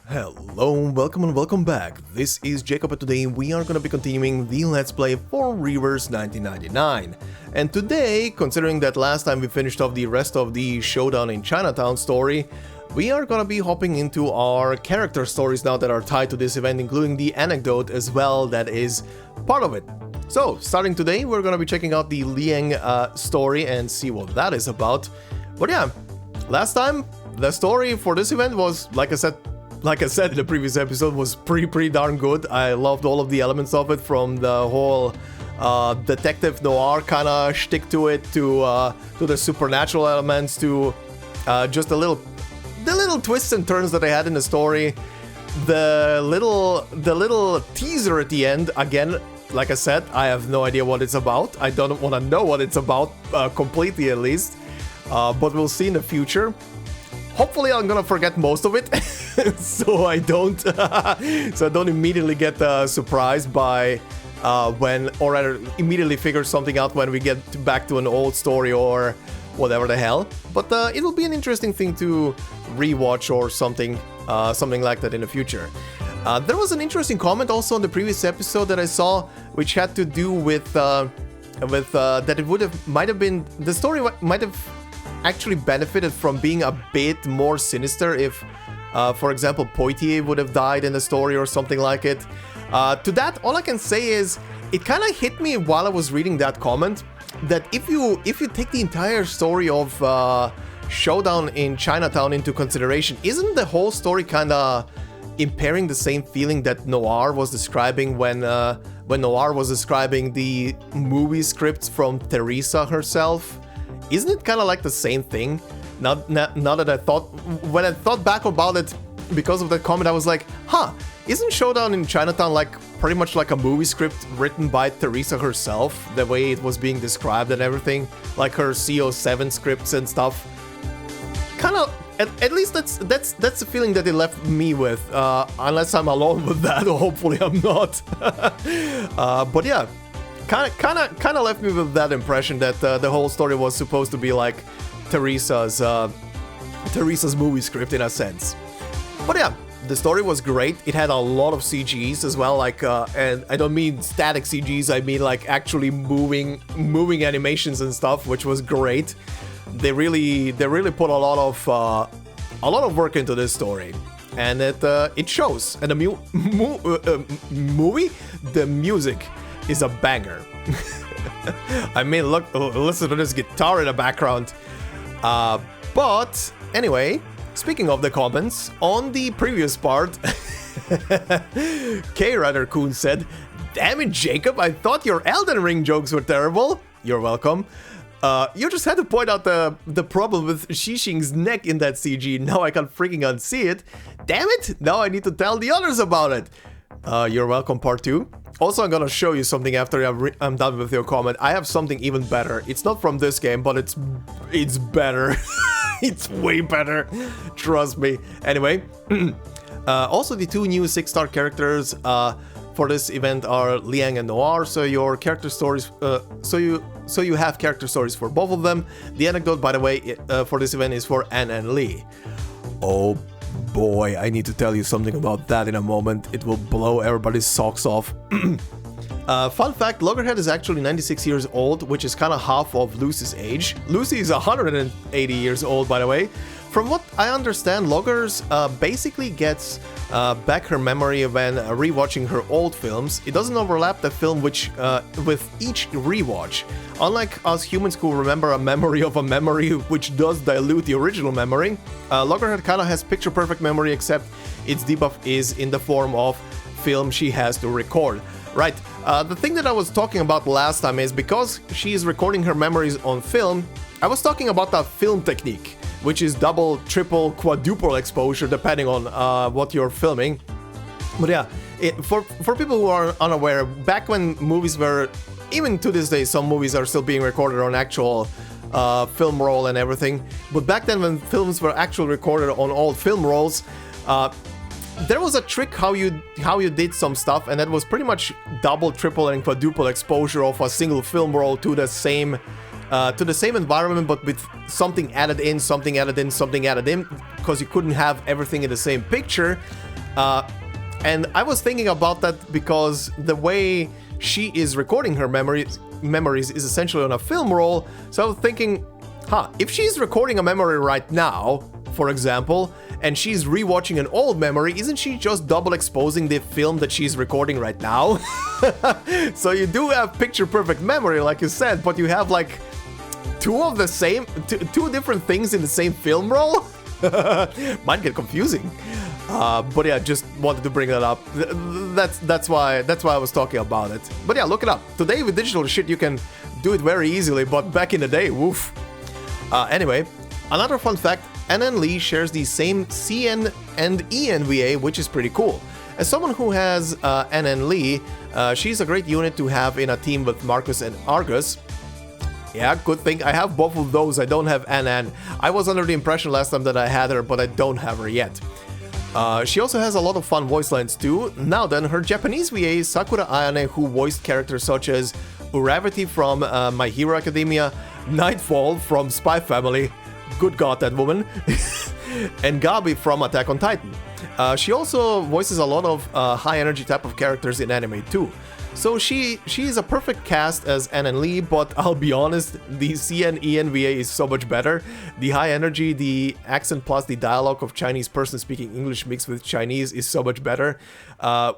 Hello, welcome and welcome back. This is Jacob and today we are going to be continuing the Let's Play for Reverse 1999. And today, considering that last time we finished off the rest of the Showdown in Chinatown story, we are going to be hopping into our character stories now that are tied to this event, including the Anecdote as well that is part of it. So, starting today, we're going to be checking out the Liang story and see what that is about. But yeah, last time, the story for this event was, like I said in the previous episode, was pretty darn good. I loved all of the elements of it, from the whole detective noir kind of shtick to it, to the supernatural elements, to just the little twists and turns that I had in the story. The little teaser at the end, again, like I said, I have no idea what it's about. I don't want to know what it's about completely, at least, but we'll see in the future. Hopefully I'm gonna forget most of it, so I don't immediately get surprised by when, or rather immediately figure something out when we get back to an old story or whatever the hell. But it will be an interesting thing to rewatch or something like that in the future. There was an interesting comment also on the previous episode that I saw, which had to do with that the story might have actually benefited from being a bit more sinister if, for example, Poitier would have died in the story or something like it. To that, all I can say is, it kind of hit me while I was reading that comment, that if you take the entire story of Showdown in Chinatown into consideration, isn't the whole story kind of impairing the same feeling that Noir was describing when Noir was describing the movie scripts from Teresa herself? Isn't it kind of like the same thing? Now that when I thought back about it, because of that comment, I was like, isn't Showdown in Chinatown like pretty much like a movie script written by Teresa herself, the way it was being described and everything, like her CO7 scripts and stuff? Kind of, at least that's the feeling that it left me with, unless I'm alone with that, or hopefully I'm not. But yeah. Kind of left me with that impression that the whole story was supposed to be like Teresa's movie script in a sense. But yeah, the story was great. It had a lot of CGs as well, like and I don't mean static CGs. I mean like actually moving animations and stuff, which was great. They really put a lot of work into this story, and it shows. And the movie, the music is a banger. I mean, look, listen to this guitar in the background. But anyway, speaking of the comments, on the previous part, K-Rider-kun said, "Damn it, Jacob, I thought your Elden Ring jokes were terrible." You're welcome. You just had to point out the problem with Xixing's neck in that CG. Now I can't freaking unsee it. Damn it, now I need to tell the others about it. You're welcome, part 2. Also, I'm gonna show you something after I'm done with your comment. I have something even better. It's not from this game, but it's better. It's way better. Trust me. Anyway, also the two new 6-star characters for this event are Liang and Noir. So your character stories, so you have character stories for both of them. The Anecdote, by the way, for this event is for Anne and Lee. Oh boy, I need to tell you something about that in a moment. It will blow everybody's socks off. Fun fact, Loggerhead is actually 96 years old, which is kind of half of Lucy's age. Lucy is 180 years old, by the way. From what I understand, Loggers basically gets back her memory when rewatching her old films. It doesn't overlap the film with each rewatch. Unlike us humans who remember a memory of a memory, which does dilute the original memory, Loggerhead kind of has picture-perfect memory, except its debuff is in the form of film she has to record. Right, the thing that I was talking about last time is because she is recording her memories on film, I was talking about that film technique, which is double, triple, quadruple exposure depending on what you're filming. But yeah, for people who are unaware, back when movies were, even to this day, some movies are still being recorded on actual film roll and everything. But back then, when films were actually recorded on old film rolls, there was a trick how you did some stuff, and that was pretty much double, triple, and quadruple exposure of a single film roll to the same to the same environment, but with something added in, something added in, something added in, because you couldn't have everything in the same picture. And I was thinking about that because the way she is recording her memories is essentially on a film roll. So I was thinking, if she's recording a memory right now, for example, and she's rewatching an old memory, isn't she just double exposing the film that she's recording right now? So you do have picture perfect memory, like you said, but you have like two different things in the same film roll? Might get confusing. But yeah, just wanted to bring that up. That's why I was talking about it. But yeah, look it up. Today with digital shit you can do it very easily, but back in the day, woof. Anyway, another fun fact, NN Lee shares the same CN and ENVA, which is pretty cool. As someone who has NN Lee, she's a great unit to have in a team with Marcus and Argus. Yeah, good thing I have both of those. I don't have NN. I was under the impression last time that I had her, but I don't have her yet. She also has a lot of fun voice lines too. Now then, her Japanese VA, Sakura Ayane, who voiced characters such as Uravity from My Hero Academia, Nightfall from Spy Family, good god that woman, and Gabi from Attack on Titan. She also voices a lot of high energy type of characters in anime too. So she is a perfect cast as NN Lee, but I'll be honest, the CN-ENVA is so much better. The high energy, the accent plus the dialogue of Chinese person speaking English mixed with Chinese is so much better,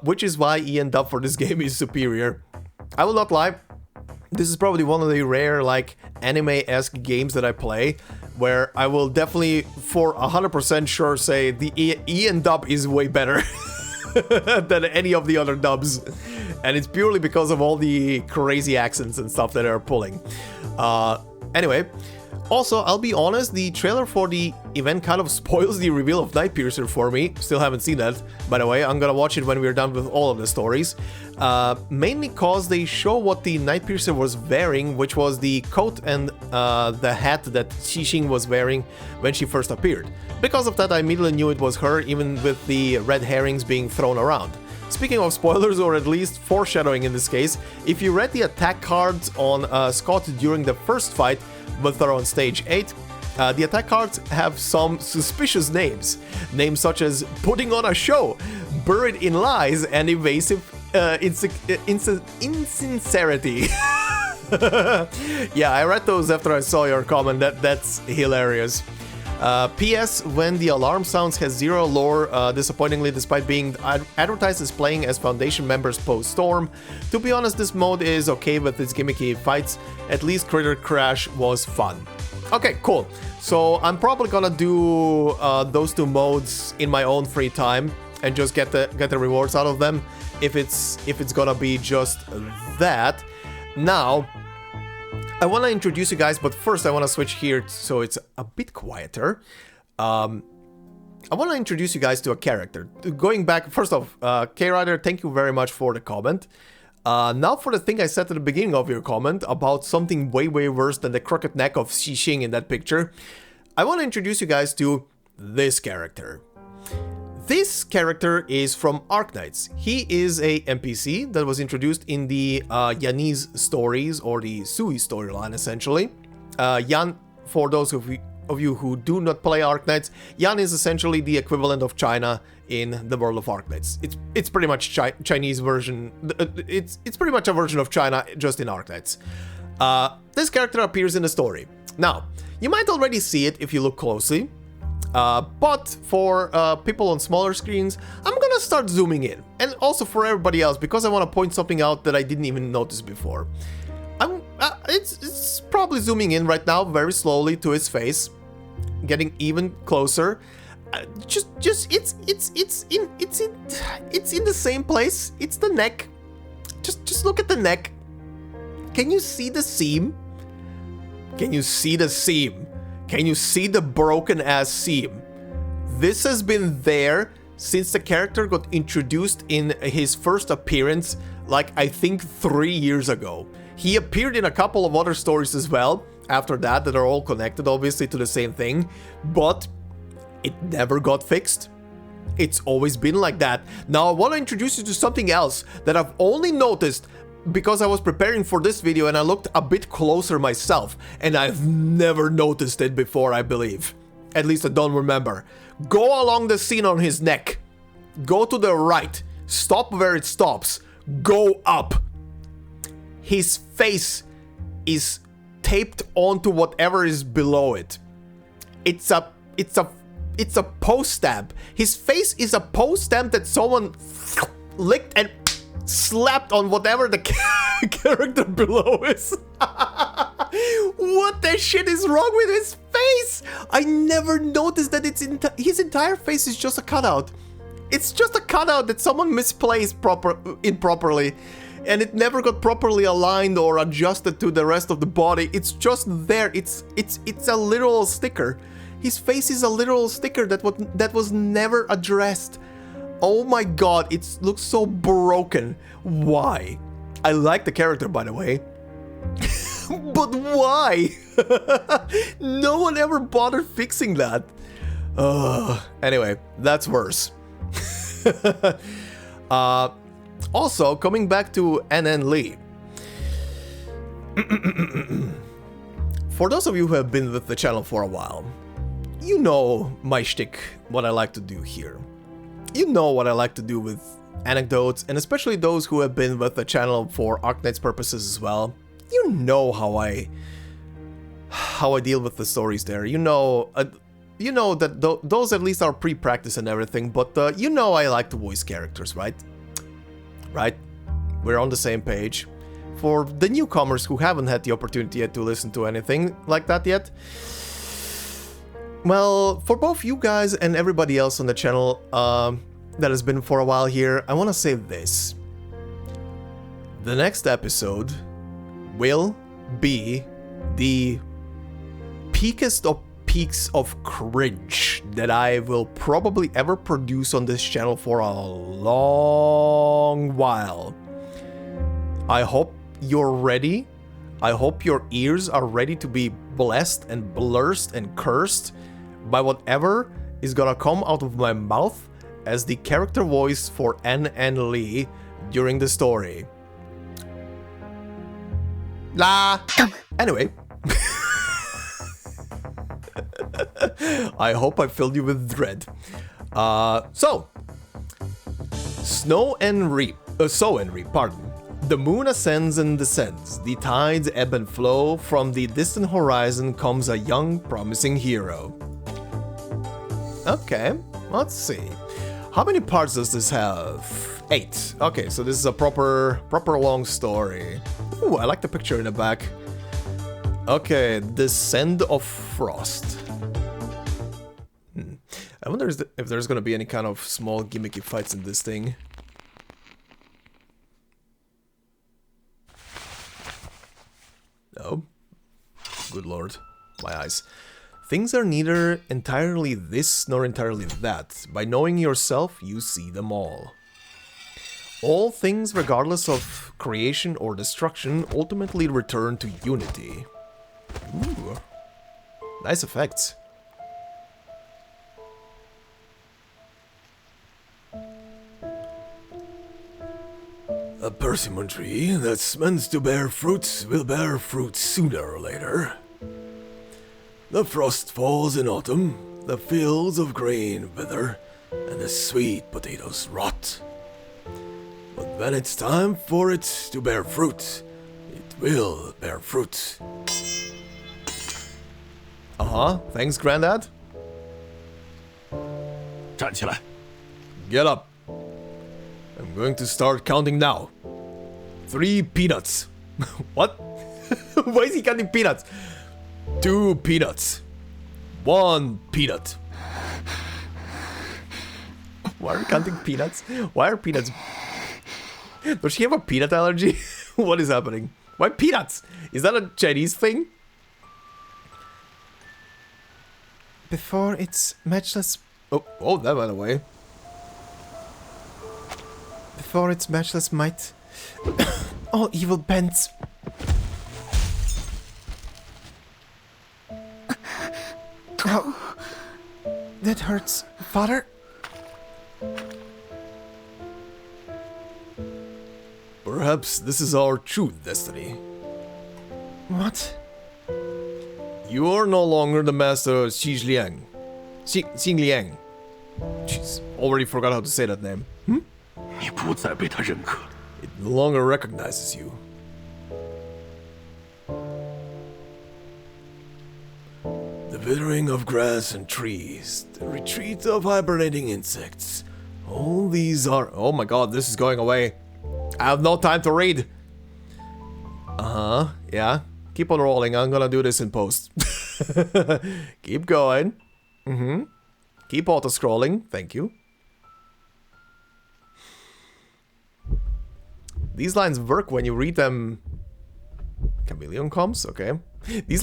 which is why EN dub for this game is superior. I will not lie, this is probably one of the rare like anime-esque games that I play, where I will definitely for 100% sure say the EN dub is way better than any of the other dubs. And it's purely because of all the crazy accents and stuff that they're pulling. Anyway, also, I'll be honest, the trailer for the event kind of spoils the reveal of Nightpiercer for me. Still haven't seen that, by the way. I'm gonna watch it when we're done with all of the stories. Mainly cause they show what the Nightpiercer was wearing, which was the coat and the hat that Xixing was wearing when she first appeared. Because of that, I immediately knew it was her, even with the red herrings being thrown around. Speaking of spoilers, or at least foreshadowing in this case, if you read the attack cards on Scott during the first fight with her on stage 8, the attack cards have some suspicious names. Names such as putting on a show, buried in lies, and evasive insincerity. Yeah, I read those after I saw your comment. That's hilarious. P.S. When the alarm sounds has zero lore, disappointingly, despite being advertised as playing as Foundation members post-storm. To be honest, this mode is okay with its gimmicky fights. At least Critter Crash was fun. Okay, cool. So I'm probably gonna do those two modes in my own free time and just get the rewards out of them. If it's gonna be just that. Now, I want to introduce you guys, but first I want to switch here so it's a bit quieter. I want to introduce you guys to a character. Going back, first off, K-Rider, thank you very much for the comment. Now for the thing I said at the beginning of your comment about something way worse than the crooked neck of Xixing in that picture. I want to introduce you guys to this character. This character is from Arcanists. He is a NPC that was introduced in the Yanese stories, or the Sui storyline, essentially. Yan, for those of you who do not play Arcanists, Yan is essentially the equivalent of China in the world of Arcanists. It's pretty much Chinese version. It's pretty much a version of China, just in Arcanists. This character appears in the story. Now, you might already see it if you look closely. But for people on smaller screens, I'm gonna start zooming in. And also for everybody else, because I want to point something out that I didn't even notice before. It's probably zooming in right now very slowly to his face, getting even closer. It's in the same place. It's the neck. Just look at the neck. Can you see the seam? Can you see the seam? Can you see the broken ass seam? This has been there since the character got introduced in his first appearance, like I think 3 years ago. He appeared in a couple of other stories as well, after that are all connected obviously to the same thing, but it never got fixed. It's always been like that. Now I want to introduce you to something else that I've only noticed because I was preparing for this video and I looked a bit closer myself, and I've never noticed it before, I believe. At least I don't remember. Go along the seam on his neck. Go to the right. Stop where it stops. Go up. His face is taped onto whatever is below it. It's a post stamp. His face is a post stamp that someone licked and slapped on whatever the character below is. What the shit is wrong with his face? I never noticed that his entire face is just a cutout. It's just a cutout that someone misplaced improperly, and it never got properly aligned or adjusted to the rest of the body. It's just there. It's a literal sticker. His face is a literal sticker that was never addressed. Oh my god, it looks so broken. Why? I like the character, by the way. But why? No one ever bothered fixing that. Anyway, that's worse. Also, coming back to NN Lee. For those of you who have been with the channel for a while, you know my shtick, what I like to do here. You know what I like to do with anecdotes, and especially those who have been with the channel for Arcanist purposes as well. You know how I deal with the stories there. You know that those at least are pre-practice and everything, but you know I like to voice characters, right? Right? We're on the same page. For the newcomers who haven't had the opportunity yet to listen to anything like that yet, well, for both you guys and everybody else on the channel that has been for a while here, I want to say this. The next episode will be the peakest of peaks of cringe that I will probably ever produce on this channel for a long while. I hope you're ready. I hope your ears are ready to be blessed and blessed and cursed by whatever is gonna come out of my mouth as the character voice for NN Lee during the story. La. Anyway. I hope I filled you with dread. So sow and reap, pardon. The moon ascends and descends, the tides ebb and flow, from the distant horizon comes a young, promising hero. Okay, let's see. How many parts does this have? 8. Okay, so this is a proper long story. Ooh, I like the picture in the back. Okay, Descend of Frost. I wonder if there's gonna be any kind of small gimmicky fights in this thing. No. Good lord. My eyes. Things are neither entirely this nor entirely that. By knowing yourself, you see them all. All things, regardless of creation or destruction, ultimately return to unity. Ooh. Nice effects. A persimmon tree that's meant to bear fruits will bear fruit sooner or later. The frost falls in autumn, the fields of grain wither, and the sweet potatoes rot. But when it's time for it to bear fruit, it will bear fruit. Thanks, Grandad. 站起来 Get up. I'm going to start counting now. 3 peanuts. What? Why is he counting peanuts? 2 peanuts. 1 peanut. Why are we counting peanuts? Why are peanuts? Does she have a peanut allergy? What is happening? Why peanuts? Is that a Chinese thing? Before its matchless... Oh, that went away. Before its matchless might, all evil bends. Oh, that hurts, father. Perhaps this is our true destiny. What? You are no longer the master of Liang. Liang. Jeez, already forgot how to say that name. 你不再被他认可。 It no longer recognizes you. The withering of grass and trees, the retreat of hibernating insects. All these are... Oh my god, this is going away. I have no time to read. Uh-huh, yeah. Keep on rolling, I'm gonna do this in post. Keep going. Keep auto-scrolling, thank you. These lines work when you read them... Chameleon comms? Okay. These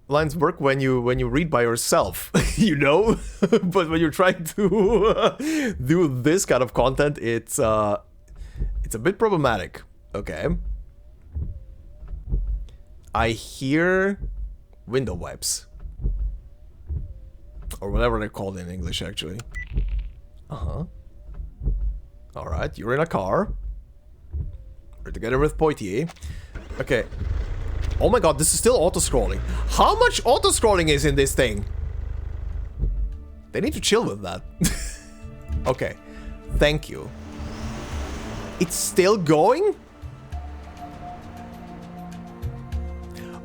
lines work when you read by yourself, you know? But when you're trying to do this kind of content, it's a bit problematic. Okay. I hear window wipes. Or whatever they're called in English, actually. Uh-huh. Alright, you're in a car. We're together with Poitier. Okay. Oh my god, this is still auto-scrolling. How much auto-scrolling is in this thing? They need to chill with that. Okay. Thank you. It's still going?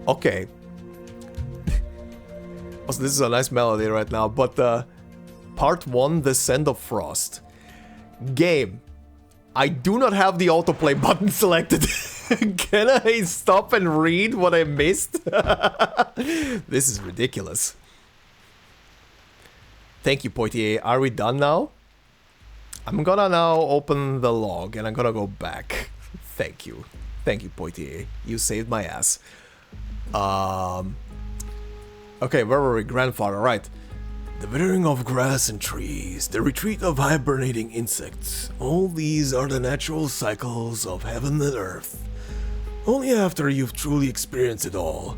Okay. Also, this is a nice melody right now, but Part 1, Descent of Frost. Game. I do not have the autoplay button selected. Can I stop and read what I missed? This is ridiculous. Thank you, Poitier. Are we done now? I'm gonna now open the log and I'm gonna go back. Thank you. Thank you, Poitier. You saved my ass. Okay, where were we? Grandfather, right. The withering of grass and trees, the retreat of hibernating insects, all these are the natural cycles of heaven and earth. Only after you've truly experienced it all,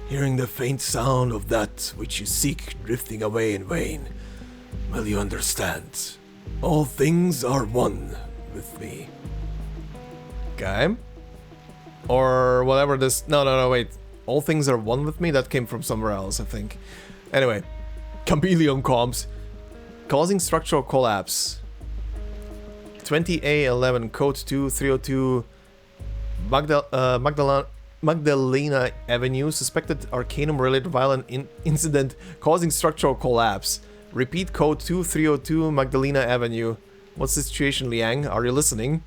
hearing the faint sound of that which you seek drifting away in vain, will you understand. All things are one with me. Okay. Or whatever this... No, wait. All things are one with me? That came from somewhere else, I think. Anyway. Chameleon comms. Causing structural collapse. 20A11, code 2, 302, Magdalena Avenue. Suspected Arcanum-related violent incident causing structural collapse. Repeat code 2, 302, Magdalena Avenue. What's the situation, Liang? Are you listening?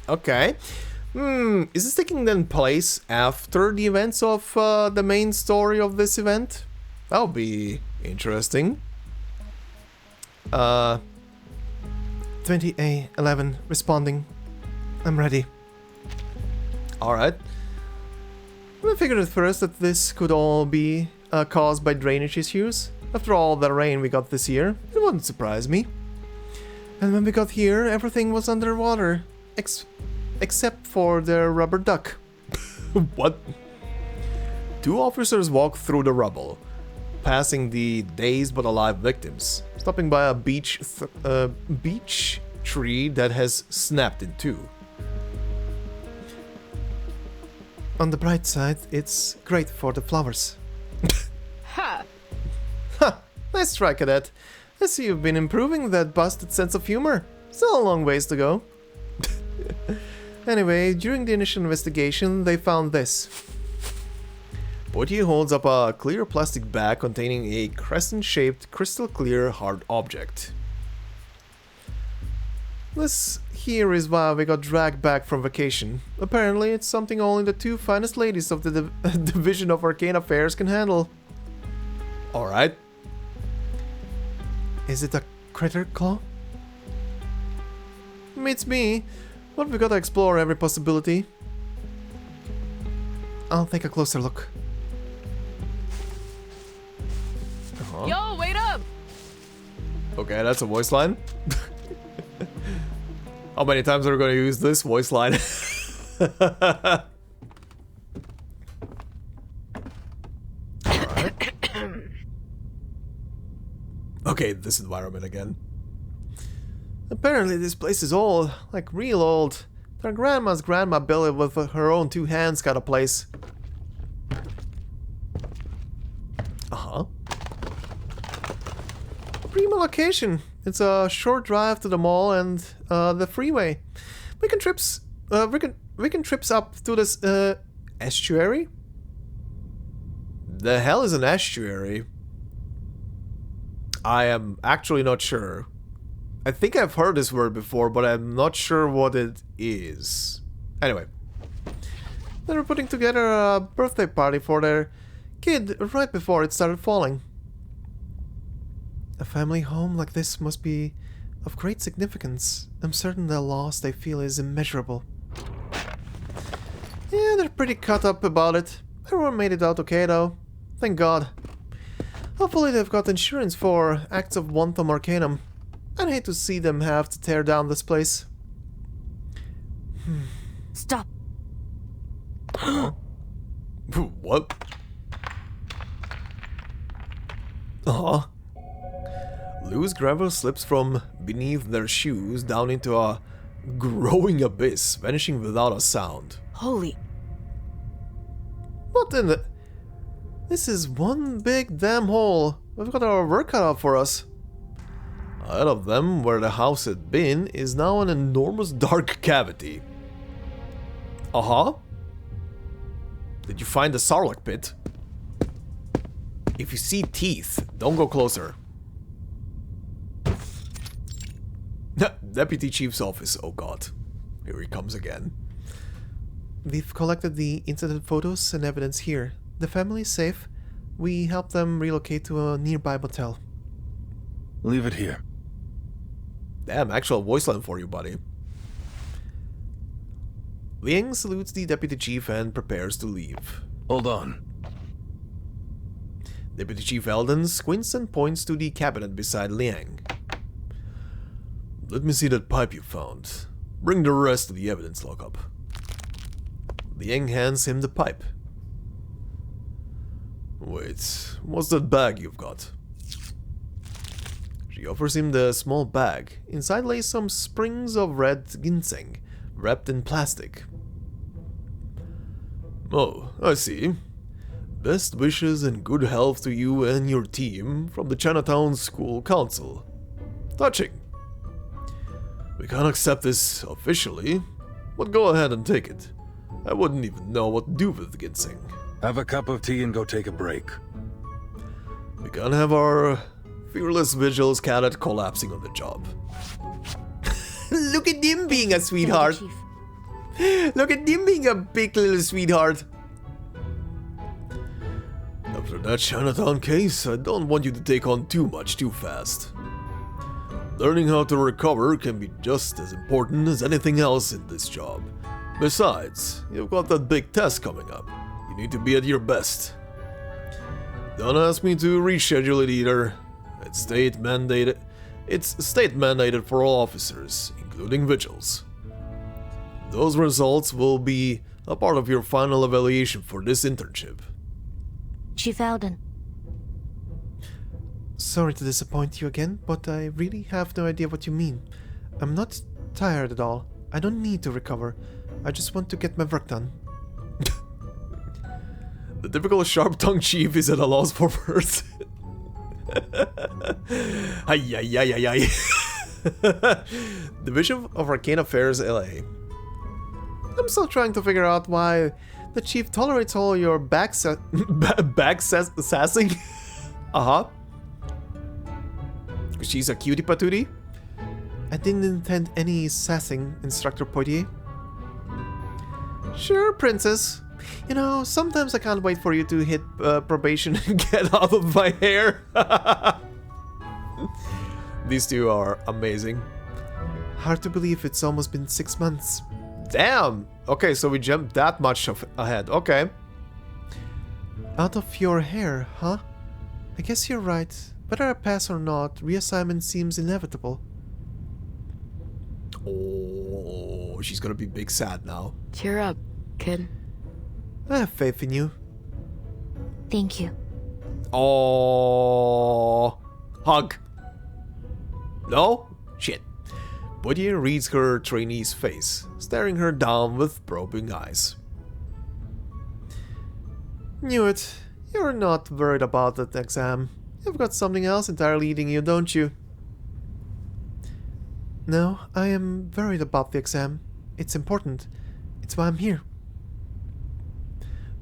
Okay. Is this taking then place after the events of the main story of this event? That'll be interesting. 20A11 responding. I'm ready. Alright. I figured at first that this could all be caused by drainage issues. After all the rain we got this year, it wouldn't surprise me. And when we got here, everything was underwater. Except for the rubber duck. What? Two officers walked through the rubble, passing the dazed but alive victims, stopping by a beech tree that has snapped in two. On the bright side, it's great for the flowers. Ha! Ha! Nice try, Cadet. I see you've been improving that busted sense of humor. Still a long ways to go. Anyway, during the initial investigation, they found this. Poitier holds up a clear plastic bag containing a crescent-shaped, crystal-clear hard object. This here is why we got dragged back from vacation. Apparently, it's something only the two finest ladies of the Division of Arcane Affairs can handle. Alright. Is it a critter claw? It's me, but we gotta explore every possibility. I'll take a closer look. Yo, wait up! Okay, that's a voice line. How many times are we gonna use this voice line? Alright. Okay, this environment again. Apparently this place is old, like real old. Their grandma's grandma built it with her own 2 hands kind of place. Uh-huh. Prima location. It's a short drive to the mall and the freeway. Weekend trips up to this estuary? The hell is an estuary? I am actually not sure. I think I've heard this word before, but I'm not sure what it is. Anyway. They were putting together a birthday party for their kid right before it started falling. A family home like this must be of great significance. I'm certain the loss they feel is immeasurable. Yeah, they're pretty cut up about it. Everyone made it out okay though. Thank God. Hopefully they've got insurance for acts of wanton arcanum. I'd hate to see them have to tear down this place. Stop. What? Uh-huh. Loose gravel slips from beneath their shoes down into a growing abyss, vanishing without a sound. Holy. What in the... This is one big damn hole. We've got our work cut out for us. Ahead of them, where the house had been, is now an enormous dark cavity. Uh-huh. Did you find the Sarlacc pit? If you see teeth, don't go closer. Deputy Chief's office, oh god. Here he comes again. We've collected the incident photos and evidence here. The family is safe. We helped them relocate to a nearby motel. Leave it here. Damn, actual voice line for you, buddy. Liang salutes the Deputy Chief and prepares to leave. Hold on. Deputy Chief Eldon squints and points to the cabinet beside Liang. Let me see that pipe you found. Bring the rest of the evidence lockup. Liang hands him the pipe. Wait, what's that bag you've got? She offers him the small bag. Inside lay some sprigs of red ginseng, wrapped in plastic. Oh, I see. Best wishes and good health to you and your team from the Chinatown School Council. Touching. We can't accept this officially, but go ahead and take it. I wouldn't even know what to do with ginseng. Have a cup of tea and go take a break. We can't have our fearless vigils cadet collapsing on the job. Look at him being a sweetheart. Look at him being a big little sweetheart. After that Chinatown case, I don't want you to take on too much too fast. Learning how to recover can be just as important as anything else in this job. Besides, you've got that big test coming up. You need to be at your best. Don't ask me to reschedule it either. It's state mandated for all officers, including vigils. Those results will be a part of your final evaluation for this internship. Chief Eldon. Sorry to disappoint you again, but I really have no idea what you mean. I'm not tired at all. I don't need to recover. I just want to get my work done. The typical sharp-tongued chief is at a loss for words. Ay. Division of Arcane Affairs, LA. I'm still trying to figure out why the chief tolerates all your sassing. Uh-huh. She's a cutie patootie. I didn't intend any sassing, Instructor Poitier. Sure, princess. You know, sometimes I can't wait for you to hit probation and get out of my hair. These two are amazing. Hard to believe it's almost been 6 months. Damn! Okay, so we jumped that much ahead. Okay. Out of your hair, huh? I guess you're right. Whether I pass or not, reassignment seems inevitable. Oh, she's gonna be big sad now. Cheer up, kid. I have faith in you. Thank you. Oh, hug. No? Shit. Poitier reads her trainee's face, staring her down with probing eyes. Knew it. You're not worried about that exam. You've got something else entirely eating you, don't you? No, I am worried about the exam. It's important. It's why I'm here.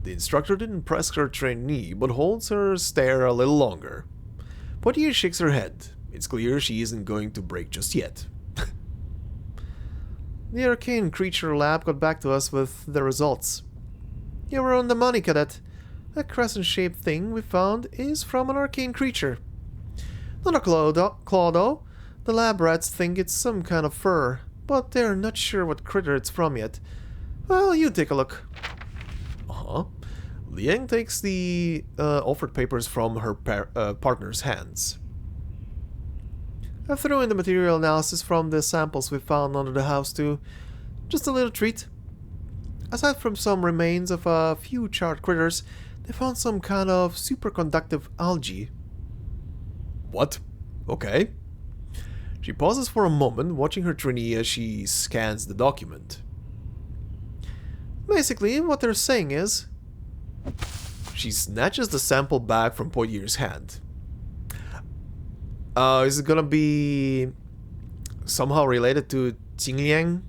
The instructor didn't press her trainee, but holds her stare a little longer. Poitier shakes her head. It's clear she isn't going to break just yet. The arcane creature lab got back to us with the results. You were on the money, cadet. That crescent-shaped thing we found is from an arcane creature. Not a claw though. The lab rats think it's some kind of fur, but they're not sure what critter it's from yet. Well, you take a look. Uh-huh. Liang takes the offered papers from her partner's hands. I threw in the material analysis from the samples we found under the house too. Just a little treat. Aside from some remains of a few charred critters, they found some kind of superconductive algae. What? Okay. She pauses for a moment, watching her trainee as she scans the document. Basically, what they're saying is... She snatches the sample back from Poitier's hand. Is it gonna be somehow related to Liang?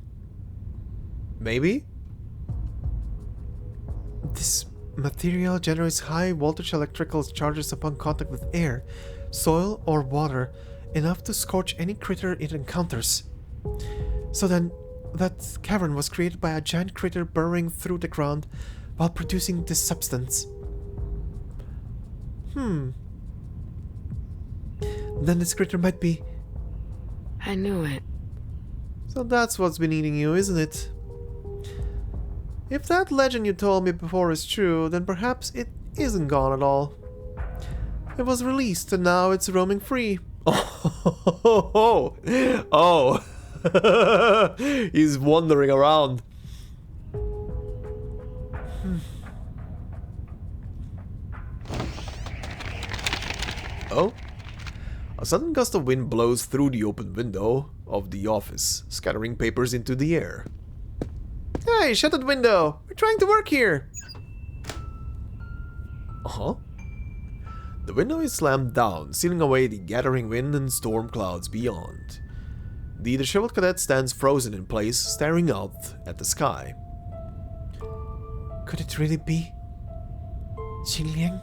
Maybe? This material generates high voltage electrical charges upon contact with air, soil, or water, enough to scorch any critter it encounters. So then, that cavern was created by a giant critter burrowing through the ground while producing this substance. Then this critter might be... I knew it. So that's what's been eating you, isn't it? If that legend you told me before is true, then perhaps it isn't gone at all. It was released and now it's roaming free. Oh, he's wandering around. Oh? A sudden gust of wind blows through the open window of the office, scattering papers into the air. Hey, shut that window! We're trying to work here! Uh-huh. The window is slammed down, sealing away the gathering wind and storm clouds beyond. The disheveled cadet stands frozen in place, staring out at the sky. Could it really be... Liang?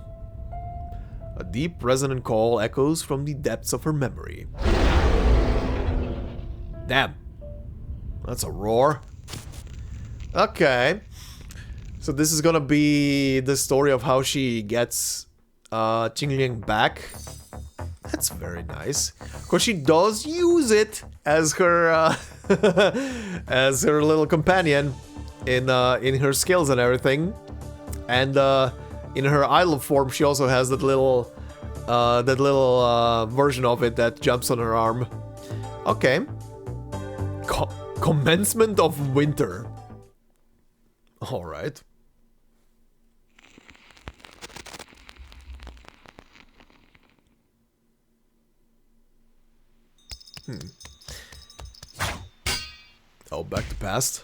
A deep, resonant call echoes from the depths of her memory. Damn. That's a roar. Okay. So this is gonna be the story of how she gets Liang back. That's very nice. Because she does use it as her as her little companion in her skills and everything. And in her idol form, she also has that little version of it that jumps on her arm. Okay. Commencement of winter. All right. Oh, back to past.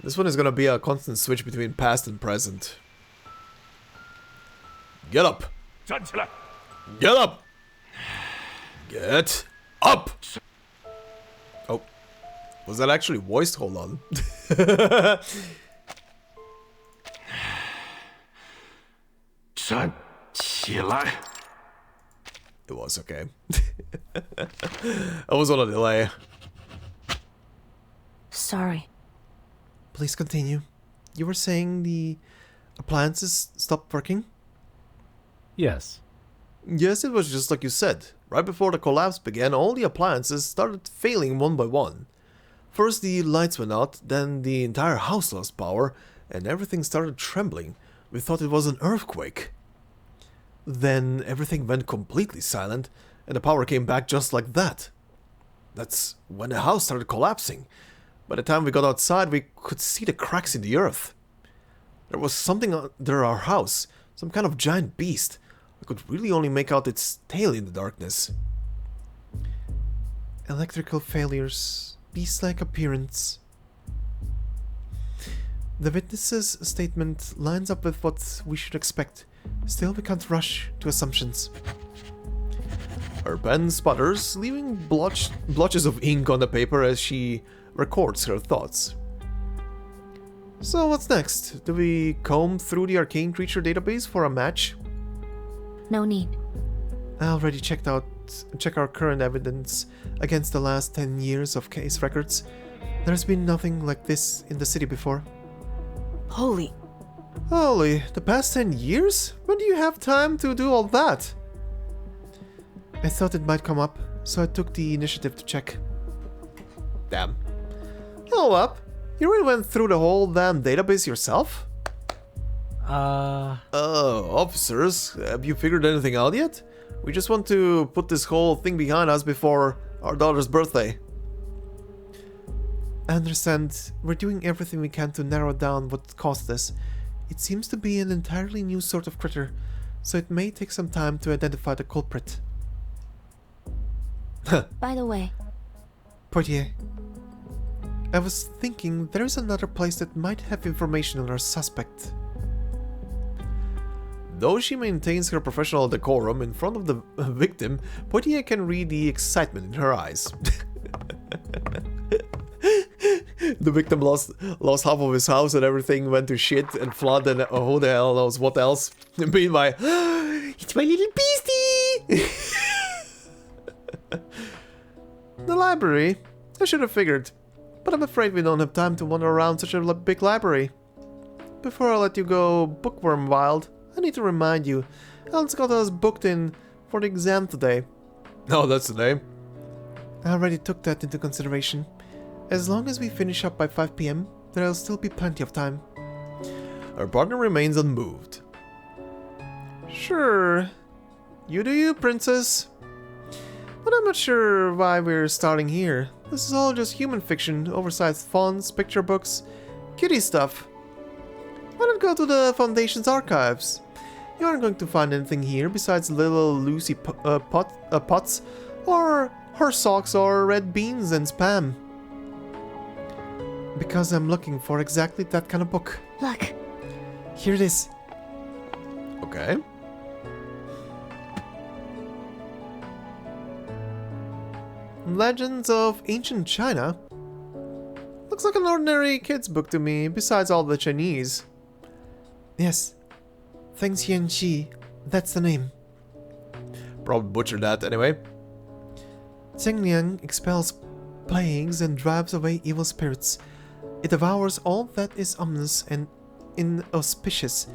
This one is gonna be a constant switch between past and present. Get up! Get up! Get up! Oh. Was that actually voiced? Hold on. It was okay. I was on a delay. Sorry. Please continue. You were saying the appliances stopped working? Yes. Yes, it was just like you said. Right before the collapse began, all the appliances started failing one by one. First the lights went out, then the entire house lost power, and everything started trembling. We thought it was an earthquake. Then everything went completely silent, and the power came back just like that. That's when the house started collapsing. By the time we got outside, we could see the cracks in the earth. There was something under our house, some kind of giant beast. I could really only make out its tail in the darkness. Electrical failures. Beast-like appearance. The witness's statement lines up with what we should expect. Still, we can't rush to assumptions. Her pen sputters, leaving blotches of ink on the paper as she records her thoughts. So what's next? Do we comb through the arcane creature database for a match? No need. I already check our current evidence against the last 10 years of case records. There's been nothing like this in the city before. Holy. Holy, the past 10 years? When do you have time to do all that? I thought it might come up, so I took the initiative to check. Damn. Hold up. You really went through the whole damn database yourself? Officers, have you figured anything out yet? We just want to put this whole thing behind us before our daughter's birthday. I understand. We're doing everything we can to narrow down what caused this. It seems to be an entirely new sort of critter, so it may take some time to identify the culprit. By the way, Portier, I was thinking there's another place that might have information on our suspect. Though she maintains her professional decorum in front of the victim, Portier can read the excitement in her eyes. The victim lost half of his house and everything went to shit and flood and who the hell knows what else. Meanwhile, it's my little beastie! The library? I should have figured. But I'm afraid we don't have time to wander around such a big library. Before I let you go bookworm wild, I need to remind you, Alan's got us booked in for the exam today. Oh, that's the name. I already took that into consideration. As long as we finish up by 5 PM, there'll still be plenty of time. Her partner remains unmoved. Sure. You do you, princess. But I'm not sure why we're starting here. This is all just human fiction, oversized fonts, picture books, kitty stuff. Why not go to the Foundation's archives? You aren't going to find anything here besides little Lucy pots, or her socks, or red beans and spam. Because I'm looking for exactly that kind of book. look. Here it is. Okay. Legends of Ancient China? Looks like an ordinary kid's book to me, besides all the Chinese. Yes. Feng Xianxi, that's the name. Probably butchered that anyway. Zheng Liang expels plagues and drives away evil spirits. It devours all that is ominous and inauspicious.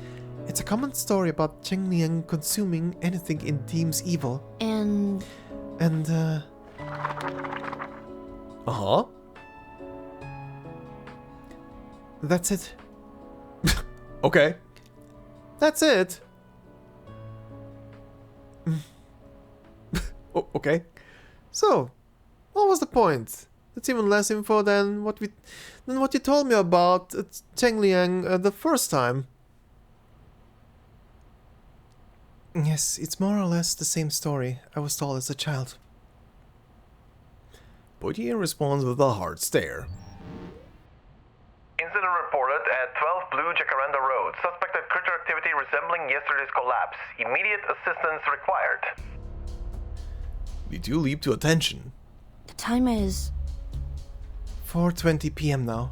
It's a common story about Zheng Liang consuming anything it deems evil. And Uh-huh. That's it. Okay. That's it. Oh, okay. So, what was the point? That's even less info than what you told me about Zheng Liang the first time. Yes, it's more or less the same story I was told as a child. Portier responds with a hard stare. Incident reported at 12 Blue Jacaranda Road. Suspected critter activity resembling yesterday's collapse. Immediate assistance required. The two leap to attention. the time is... 4:20 PM now.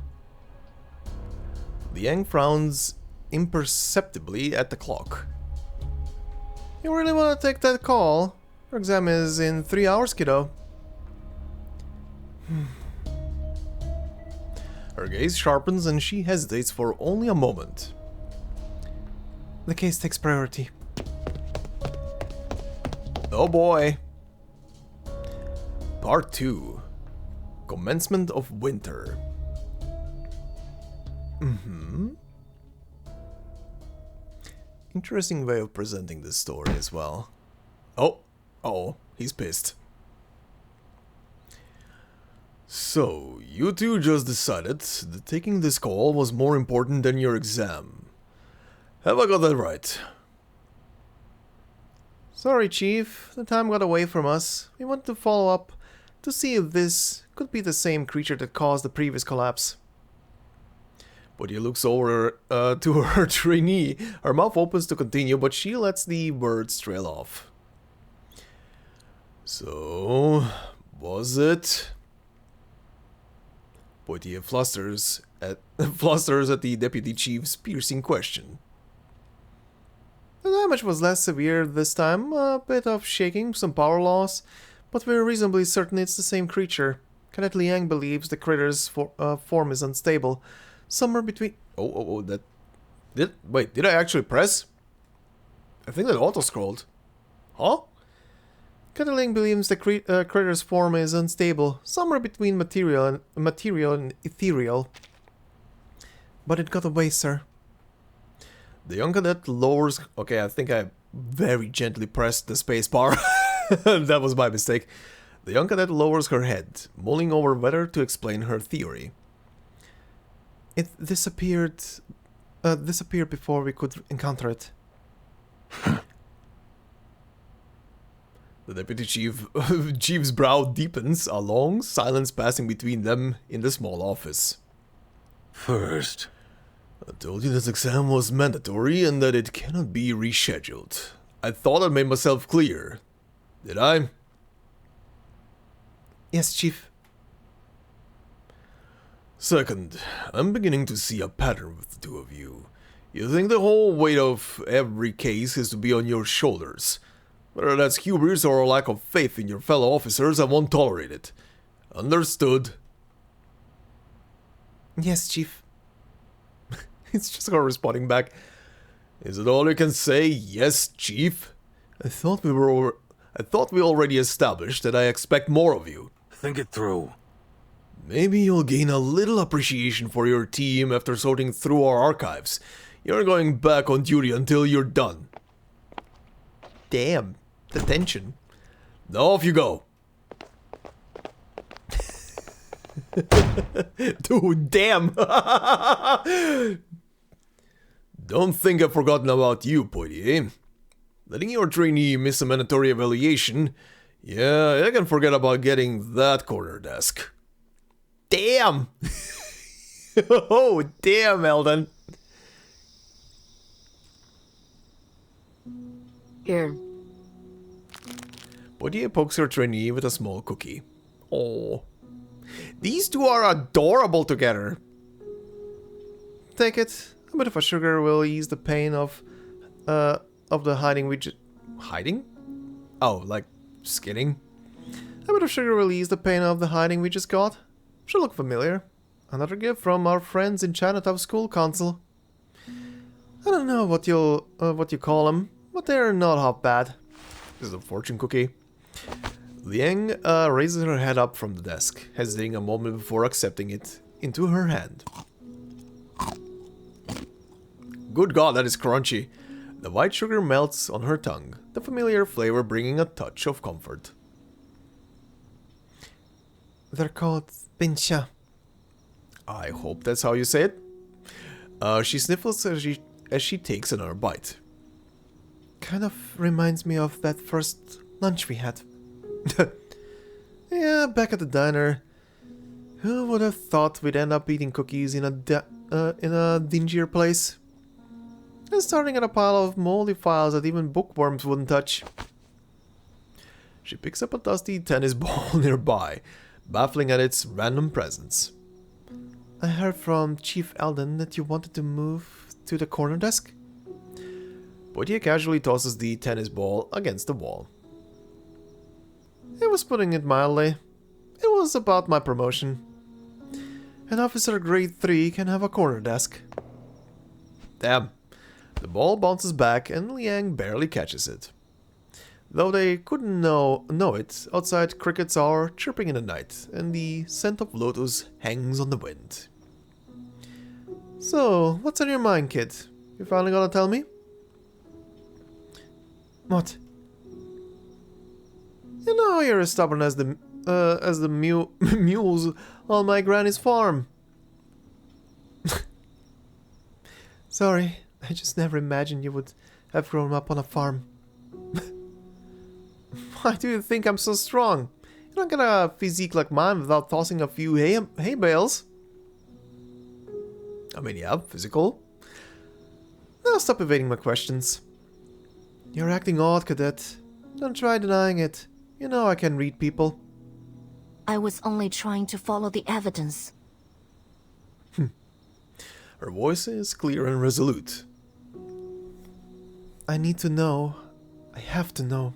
Liang frowns imperceptibly at the clock. You really want to take that call? Your exam is in 3 hours, kiddo. Her gaze sharpens and she hesitates for only a moment. The case takes priority. Oh boy. Part 2. Commencement of winter. Interesting way of presenting this story as well. Oh, he's pissed. So, you two just decided that taking this call was more important than your exam. Have I got that right? Sorry, Chief. The time got away from us. We want to follow up to see if this could be the same creature that caused the previous collapse. Poitier looks over to her trainee. Her mouth opens to continue, but she lets the words trail off. So, was it? Poitier flusters at the deputy chief's piercing question. The damage was less severe this time, a bit of shaking, some power loss, but we're reasonably certain it's the same creature. Cadet Liang believes the critter's form is unstable, somewhere between... That... Did I actually press? I think that auto-scrolled. Huh? Cadet Liang believes the critter's form is unstable, somewhere between material and ethereal. But it got away, sir. The young cadet lowers... Okay, I think I very gently pressed the spacebar. That was my mistake. The young cadet lowers her head, mulling over whether to explain her theory. It disappeared before we could encounter it. The deputy chief's brow deepens, a long silence passing between them in the small office. First, I told you this exam was mandatory and that it cannot be rescheduled. I thought I made myself clear. Did I? Yes, Chief. Second, I'm beginning to see a pattern with the two of you. You think the whole weight of every case is to be on your shoulders. Whether that's hubris or a lack of faith in your fellow officers, I won't tolerate it. Understood? Yes, Chief. It's just her responding back. Is it all you can say? Yes, Chief? I thought we already established that I expect more of you. think it through. Maybe you'll gain a little appreciation for your team after sorting through our archives. You're going back on duty until you're done. Damn, the tension. Now off you go. Dude, damn. Don't think I've forgotten about you, Poitier. Letting your trainee miss a mandatory evaluation. Yeah, I can forget about getting that corner desk. Damn! Oh, damn, Eldon. Here. Poitier pokes her trainee with a small cookie. Oh. These two are adorable together. Take it. A bit of a sugar will ease the pain of the hiding we just... Hiding? Oh, like skinning? A bit of sugar will ease the pain of the hiding we just got. Should look familiar. Another gift from our friends in Chinatown School Council. I don't know what you call them, but they're not half bad. This is a fortune cookie. Liang raises her head up from the desk, hesitating a moment before accepting it into her hand. Good God, that is crunchy. The white sugar melts on her tongue, the familiar flavor bringing a touch of comfort. They're called pincha. I hope that's how you say it. She sniffles as she takes another bite. Kind of reminds me of that first lunch we had. Yeah, back at the diner. Who would have thought we'd end up eating cookies in a dingier place? And starting at a pile of moldy files that even bookworms wouldn't touch. She picks up a dusty tennis ball nearby, baffling at its random presence. I heard from Chief Eldon that you wanted to move to the corner desk. Poitier casually tosses the tennis ball against the wall. I was putting it mildly. It was about my promotion. An officer grade 3 can have a corner desk. Damn. The ball bounces back and Liang barely catches it. Though they couldn't know it, outside crickets are chirping in the night, and the scent of lotus hangs on the wind. So, what's on your mind, kid? You finally gonna tell me? What? You know you're as stubborn as the mules on my granny's farm. Sorry, I just never imagined you would have grown up on a farm. Why do you think I'm so strong? You don't get a physique like mine without tossing a few hay bales. I mean, yeah, physical. Now stop evading my questions. You're acting odd, Cadet. Don't try denying it. You know I can read people. I was only trying to follow the evidence. Her voice is clear and resolute. I need to know. I have to know.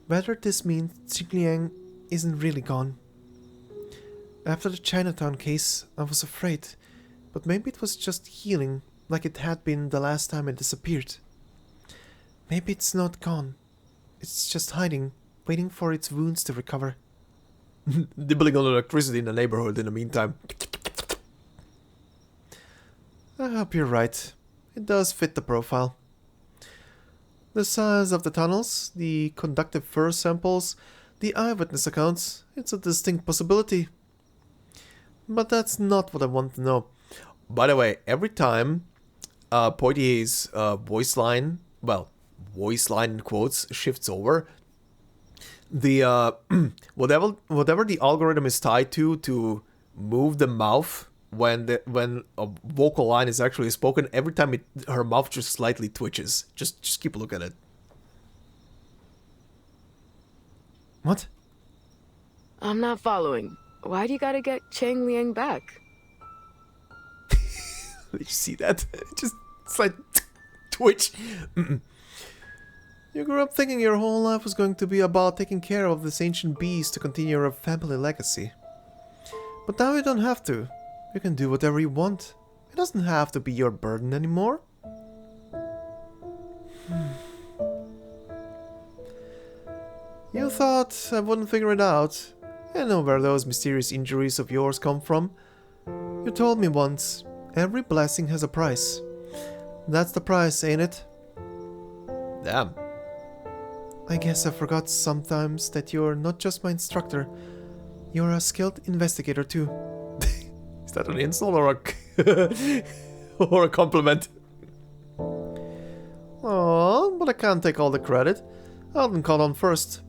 Whether this means Liang isn't really gone. After the Chinatown case, I was afraid. But maybe it was just healing, like it had been the last time it disappeared. Maybe it's not gone. It's just hiding, waiting for its wounds to recover. Dibbling on electricity in the neighborhood in the meantime. I hope you're right. It does fit the profile. The size of the tunnels, the conductive fur samples, the eyewitness accounts, it's a distinct possibility. But that's not what I want to know. By the way, every time Poitier's voice line in quotes, shifts over, the whatever the algorithm is tied to move the mouth when a vocal line is actually spoken, every time her mouth just slightly twitches. Just keep a look at it. What? I'm not following. Why do you gotta get Chang Liang back? Did you see that? Just slight twitch. You grew up thinking your whole life was going to be about taking care of this ancient beast to continue your family legacy. But now you don't have to. You can do whatever you want. It doesn't have to be your burden anymore. You thought I wouldn't figure it out. I know where those mysterious injuries of yours come from. You told me once, every blessing has a price. That's the price, ain't it? Damn. I guess I forgot sometimes that you're not just my instructor. You're a skilled investigator too. Is that an insult or a compliment? Oh, but I can't take all the credit. Alden caught on first.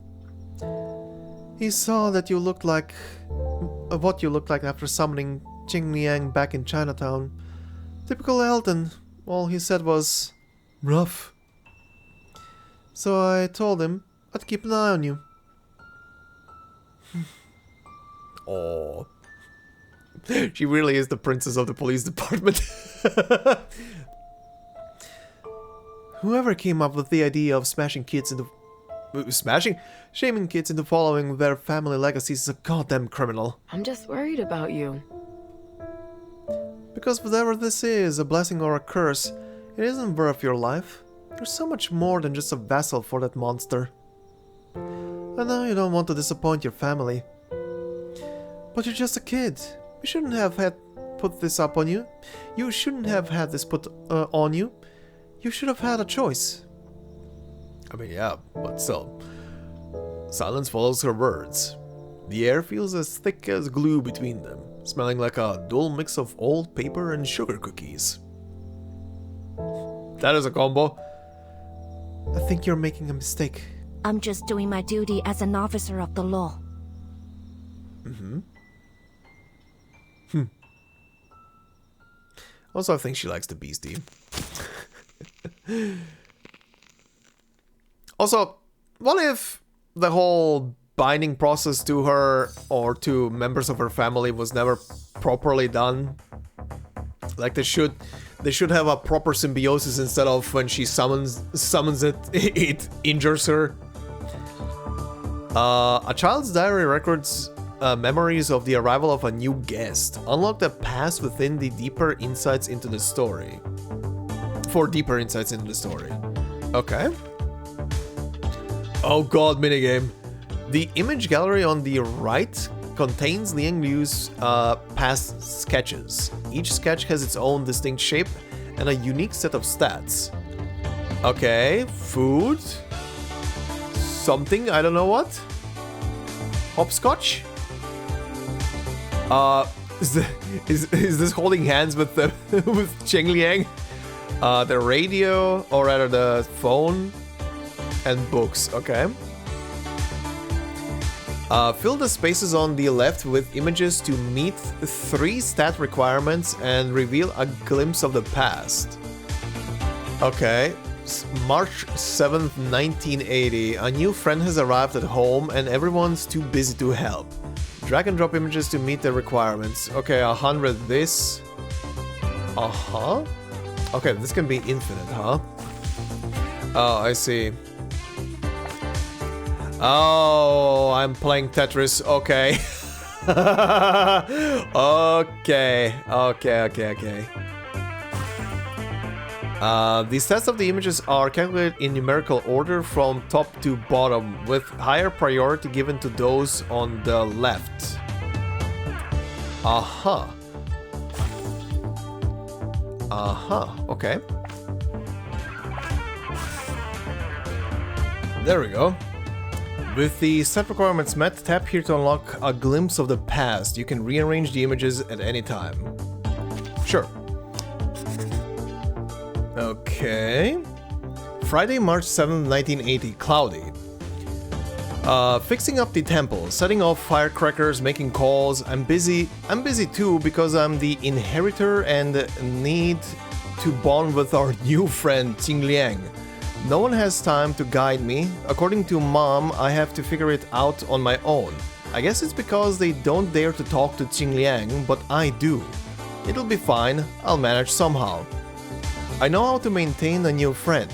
He saw that you looked like what you looked like after summoning Ching Liang back in Chinatown. Typical Alden. All he said was rough. So I told him I'd keep an eye on you. Oh. She really is the princess of the police department. Whoever came up with the idea of shaming kids into following their family legacies is a goddamn criminal. I'm just worried about you. Because whatever this is, a blessing or a curse, it isn't worth your life. You're so much more than just a vessel for that monster. I know you don't want to disappoint your family. But you're just a kid. We shouldn't have put this up on you. You shouldn't have had this put on you. You should have had a choice. I mean, yeah, but still. Silence follows her words. The air feels as thick as glue between them, smelling like a dull mix of old paper and sugar cookies. That is a combo. I think you're making a mistake. I'm just doing my duty as an officer of the law. Also, I think she likes the beastie. Also, what if the whole binding process to her or to members of her family was never properly done? Like they should have a proper symbiosis instead of when she summons it, it injures her. A child's diary records memories of the arrival of a new guest. Unlock the past within the deeper insights into the story. For deeper insights into the story. Okay. Oh god, minigame. The image gallery on the right contains Liang Liu's past sketches. Each sketch has its own distinct shape and a unique set of stats. Okay, food. Something, I don't know what. Hopscotch? Is this holding hands with the with Cheng Liang? The radio, or rather the phone, and books. Okay. Fill the spaces on the left with images to meet 3 stat requirements and reveal a glimpse of the past. Okay. March 7th, 1980. A new friend has arrived at home and everyone's too busy to help. Drag and drop images to meet the requirements. Okay, 100 this. Uh-huh. Okay, this can be infinite, huh? Oh, I see. Oh, I'm playing Tetris. Okay. Okay. The stats of the images are calculated in numerical order from top to bottom, with higher priority given to those on the left. Aha. Okay. There we go. With the set requirements met, tap here to unlock a glimpse of the past. You can rearrange the images at any time. Sure. Okay. Friday, March 7th, 1980. Cloudy. Fixing up the temple, setting off firecrackers, making calls. I'm busy too because I'm the inheritor and need to bond with our new friend Liang. No one has time to guide me. According to Mom, I have to figure it out on my own. I guess it's because they don't dare to talk to Liang, but I do. It'll be fine. I'll manage somehow. I know how to entertain a new friend.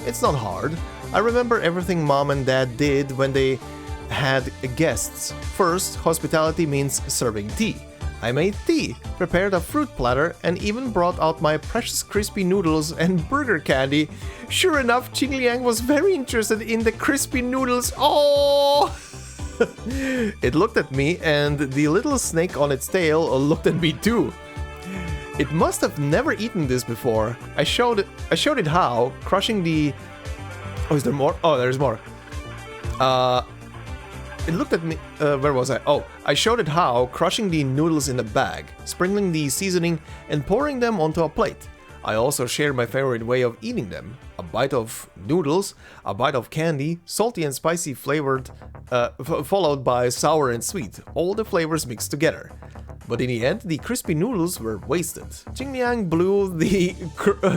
It's not hard. I remember everything Mom and Dad did when they had guests. First, hospitality means serving tea. I made tea, prepared a fruit platter, and even brought out my precious crispy noodles and burger candy. Sure enough, Liang was very interested in the crispy noodles. Oh! It looked at me, and the little snake on its tail looked at me too. It must have never eaten this before. I showed it how, crushing the... Oh, is there more? Oh, there's more. It looked at me... where was I? Oh, I showed it how, crushing the noodles in a bag, sprinkling the seasoning, and pouring them onto a plate. I also shared my favorite way of eating them. A bite of noodles, a bite of candy, salty and spicy flavored, followed by sour and sweet, all the flavors mixed together. But in the end, the crispy noodles were wasted. Liang blew the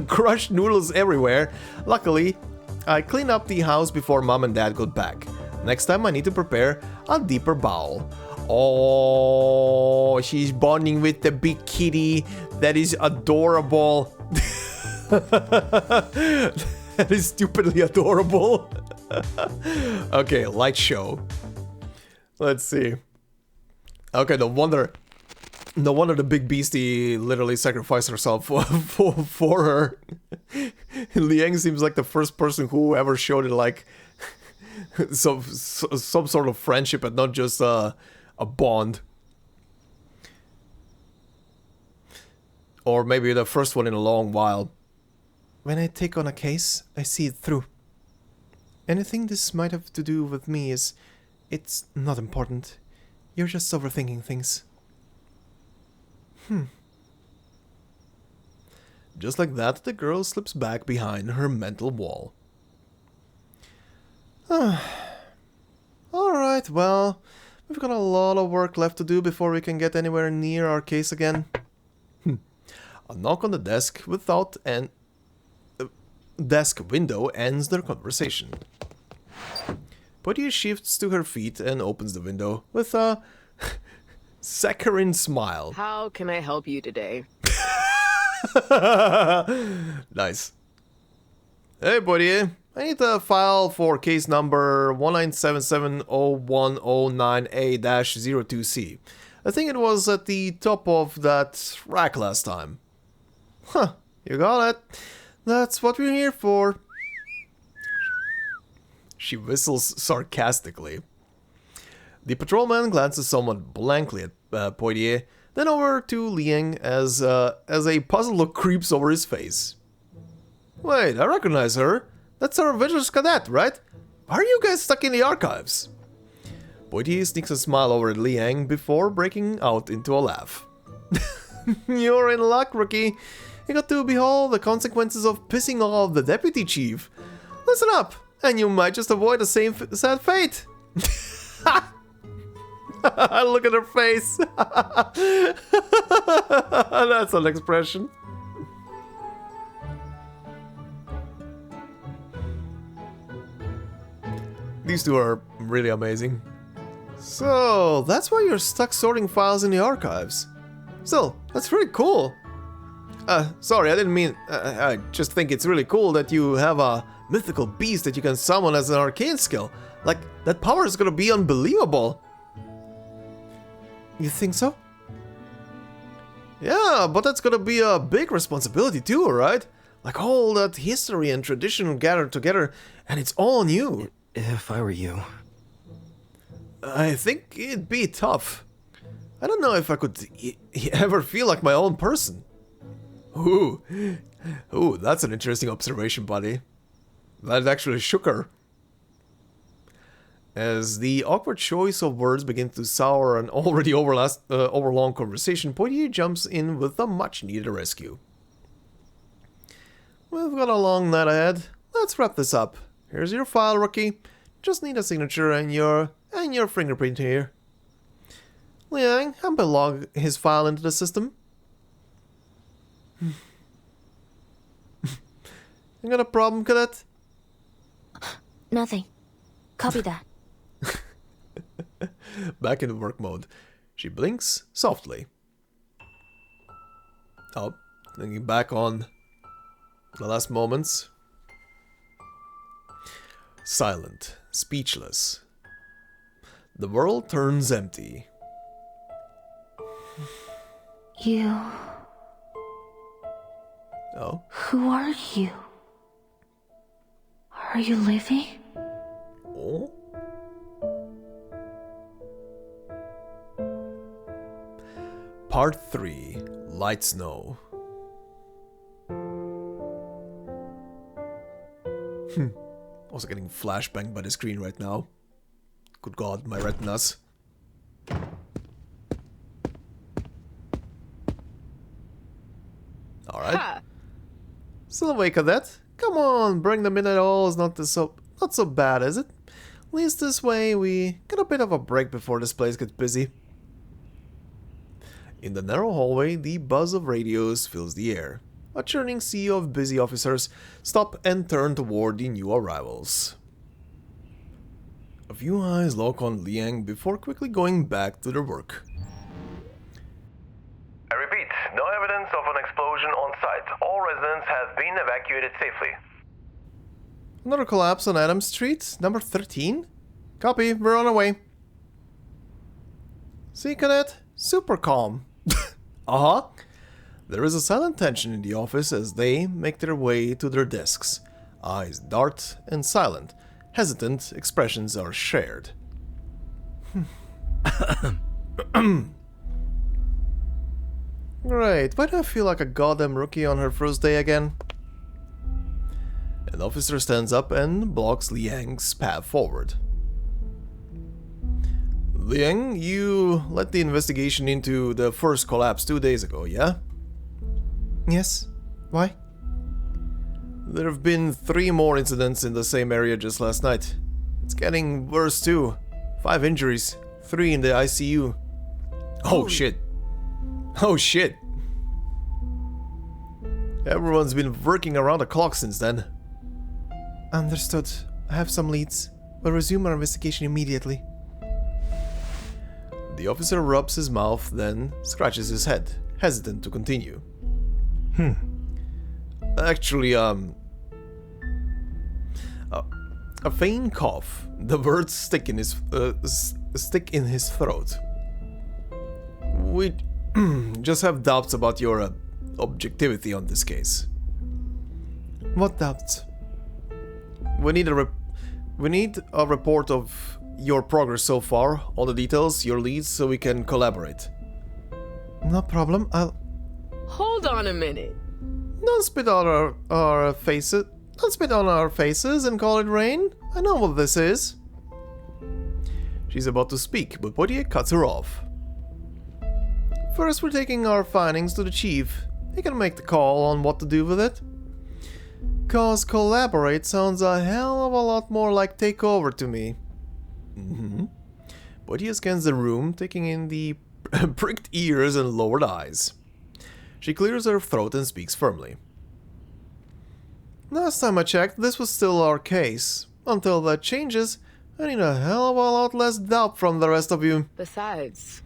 crushed noodles everywhere. Luckily, I cleaned up the house before Mom and Dad got back. Next time I need to prepare a deeper bowl. Oh, she's bonding with the big kitty. That is adorable. That is stupidly adorable. Okay, light show. Let's see. Okay, no wonder the big beastie literally sacrificed herself for her. Liang seems like the first person who ever showed it like some sort of friendship and not just a bond. Or maybe the first one in a long while. When I take on a case, I see it through. Anything this might have to do with me it's not important. You're just overthinking things. Just like that, the girl slips back behind her mental wall. Alright, well, we've got a lot of work left to do before we can get anywhere near our case again. A knock on the desk without an desk window ends their conversation. Poitier shifts to her feet and opens the window with a saccharine smile. How can I help you today? Nice. Hey, Poitier. I need a file for case number 19770109A-02C. I think it was at the top of that rack last time. Huh, you got it. That's what we're here for. She whistles sarcastically. The patrolman glances somewhat blankly at Poitier, then over to Liang as a puzzled look creeps over his face. Wait, I recognize her. That's our Vigilance Cadet, right? Why are you guys stuck in the archives? Poitier sneaks a smile over at Liang before breaking out into a laugh. You're in luck, rookie. You got to behold the consequences of pissing off the deputy chief. Listen up, and you might just avoid the same sad fate. Look at her face. That's an expression. These two are really amazing. So, that's why you're stuck sorting files in the archives. Still, that's pretty cool. Sorry, I didn't mean... I just think it's really cool that you have a mythical beast that you can summon as an arcane skill. Like, that power is gonna be unbelievable. You think so? Yeah, but that's gonna be a big responsibility too, right? Like all that history and tradition gathered together, and it's all new. If I were you... I think it'd be tough. I don't know if I could ever feel like my own person. Ooh, that's an interesting observation, buddy. That actually shook her. As the awkward choice of words begins to sour an already overlong conversation, Poitier jumps in with a much-needed rescue. We've got a long night ahead. Let's wrap this up. Here's your file, rookie. Just need a signature and your fingerprint here. Liang, help me log his file into the system. You got a problem, cadet? Nothing. Copy that. Back in work mode. She blinks softly. Oh, thinking back on the last moments. Silent, speechless. The world turns empty. You... Oh? Who are you? Are you leaving? Oh? Part 3. Light Snow. Also getting flashbanged by the screen right now. Good God, my retinas. Alright. Still awake, cadet? Come on, bring them in at all is not so bad, is it? At least this way we get a bit of a break before this place gets busy. In the narrow hallway, the buzz of radios fills the air. A churning sea of busy officers stop and turn toward the new arrivals. A few eyes lock on Liang before quickly going back to their work. I repeat, no evidence of an explosion on site. All residents have been evacuated safely. Another collapse on Adams Street, number 13? Copy, we're on our way. See, cadet? Super calm. Uh-huh. There is a silent tension in the office as they make their way to their desks. Eyes dart and silent. Hesitant expressions are shared. Great, why do I feel like a goddamn rookie on her first day again? An officer stands up and blocks Liang's path forward. Liang, you led the investigation into the first collapse 2 days ago, yeah? Yes. Why? There have been 3 more incidents in the same area just last night. It's getting worse too. 5 injuries, 3 in the ICU. Oh shit. Oh shit. Everyone's been working around the clock since then. Understood. I have some leads. We'll resume our investigation immediately. The officer rubs his mouth, then scratches his head, hesitant to continue. Actually, a faint cough. The words stick in his throat. We just have doubts about your objectivity on this case. What doubts? We need a report of your progress so far, all the details, your leads, so we can collaborate. No problem. Hold on a minute. Don't spit on our faces. Don't spit on our faces and call it rain. I know what this is. She's about to speak, but Poitier cuts her off. First, we're taking our findings to the chief. He can make the call on what to do with it. Cause collaborate sounds a hell of a lot more like take over to me. Bodia scans the room, taking in the pricked ears and lowered eyes. She clears her throat and speaks firmly. Last time I checked, this was still our case. Until that changes, I need a hell of a lot less doubt from the rest of you. Besides,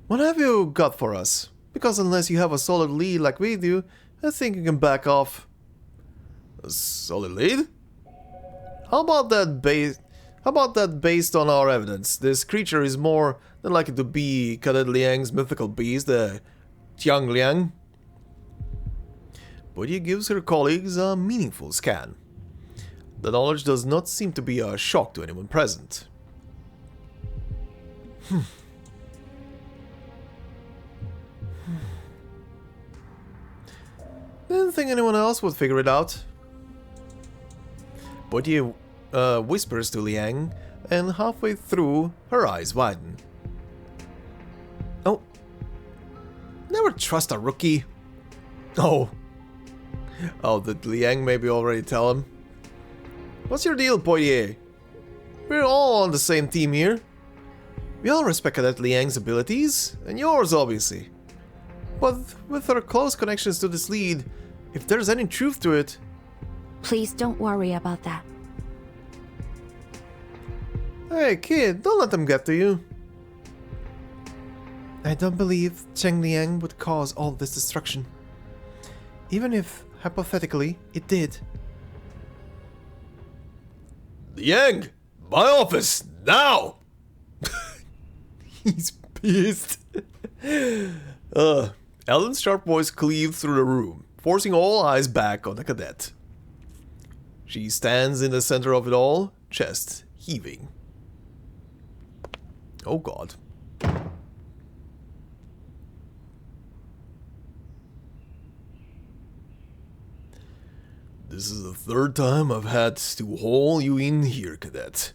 What have you got for us? Because unless you have a solid lead like we do, I think you can back off. A solid lead? How about that based on our evidence? This creature is more than likely to be Cadet Liang's mythical beast, the Tiang Liang. Bodia gives her colleagues a meaningful scan. The knowledge does not seem to be a shock to anyone present. Didn't think anyone else would figure it out. Bodia whispers to Liang, and halfway through, her eyes widen. Oh. Never trust a rookie. Oh. Oh, did Liang maybe already tell him? What's your deal, Poirier? We're all on the same team here. We all respect Cadet Liang's abilities, and yours, obviously. But with our close connections to this lead, if there's any truth to it... Please don't worry about that. Hey, kid, don't let them get to you. I don't believe Cheng Liang would cause all this destruction. Even if, hypothetically, it did. Liang! My office! Now! He's pissed. Ellen's sharp voice cleaved through the room, forcing all eyes back on the cadet. She stands in the center of it all, chest heaving. Oh god. This is the third time I've had to haul you in here, cadet.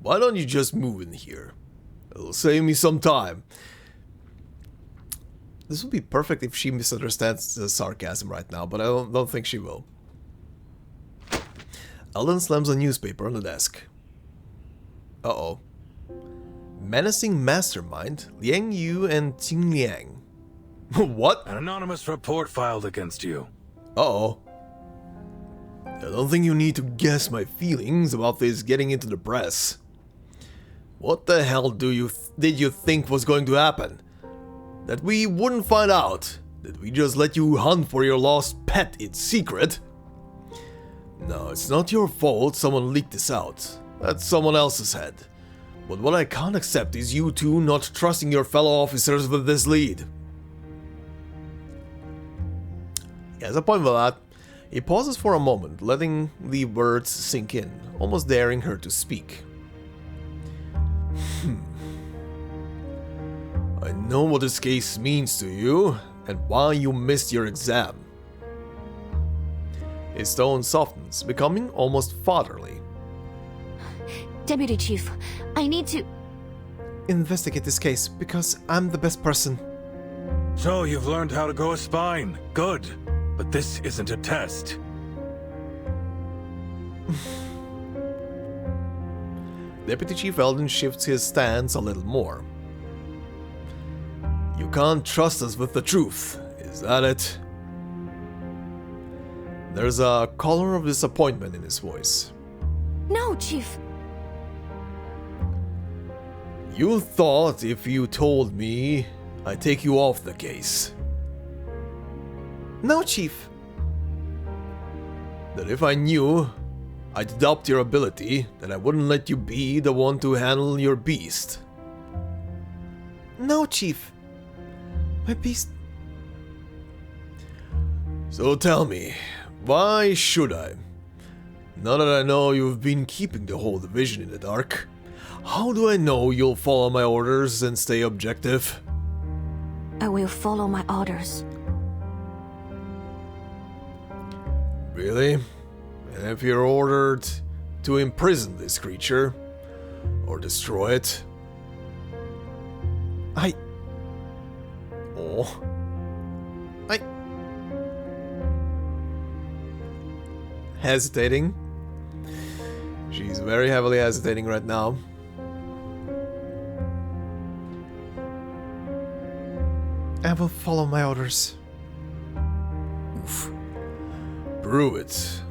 Why don't you just move in here? It'll save me some time. This would be perfect if she misunderstands the sarcasm right now, but I don't think she will. Eldon slams a newspaper on the desk. Uh-oh. Menacing mastermind, Liang Yu and Qing Liang. What? An anonymous report filed against you. Uh-oh. I don't think you need to guess my feelings about this getting into the press. What the hell did you think was going to happen? That we wouldn't find out? That we just let you hunt for your lost pet in secret? No, it's not your fault someone leaked this out. That's someone else's head. But what I can't accept is you two not trusting your fellow officers with this lead. He has a point with that. He pauses for a moment, letting the words sink in, almost daring her to speak. I know what this case means to you, and why you missed your exam. His tone softens, becoming almost fatherly. Deputy Chief, I need to... Investigate this case, because I'm the best person. So you've learned how to go a spine. Good. But this isn't a test. Deputy Chief Eldon shifts his stance a little more. You can't trust us with the truth, is that it? There's a color of disappointment in his voice. No, Chief. You thought if you told me, I'd take you off the case. No, Chief. That if I knew I'd doubt your ability, then I wouldn't let you be the one to handle your beast. No, Chief. My beast... So tell me, why should I? Now that I know you've been keeping the whole division in the dark, how do I know you'll follow my orders and stay objective? I will follow my orders. Really? And if you're ordered to imprison this creature, or destroy it? Hesitating. She's very heavily hesitating right now. I will follow my orders. Oof. Prove it.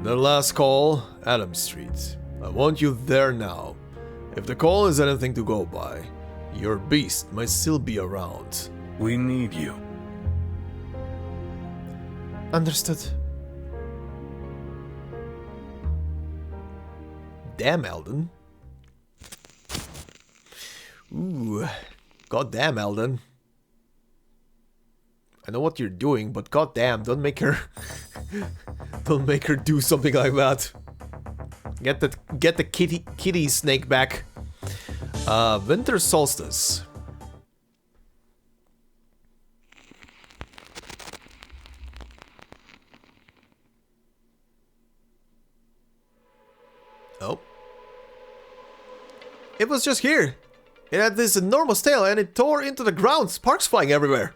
The last call, Adam Street. I want you there now. If the call is anything to go by, your beast might still be around. We need you. Understood. Damn, Eldon. Ooh. Goddamn, Eldon. I know what you're doing, but goddamn, don't make her don't make her do something like that. Get the kitty snake back. Winter solstice. Oh. It was just here. It had this enormous tail and it tore into the ground, sparks flying everywhere.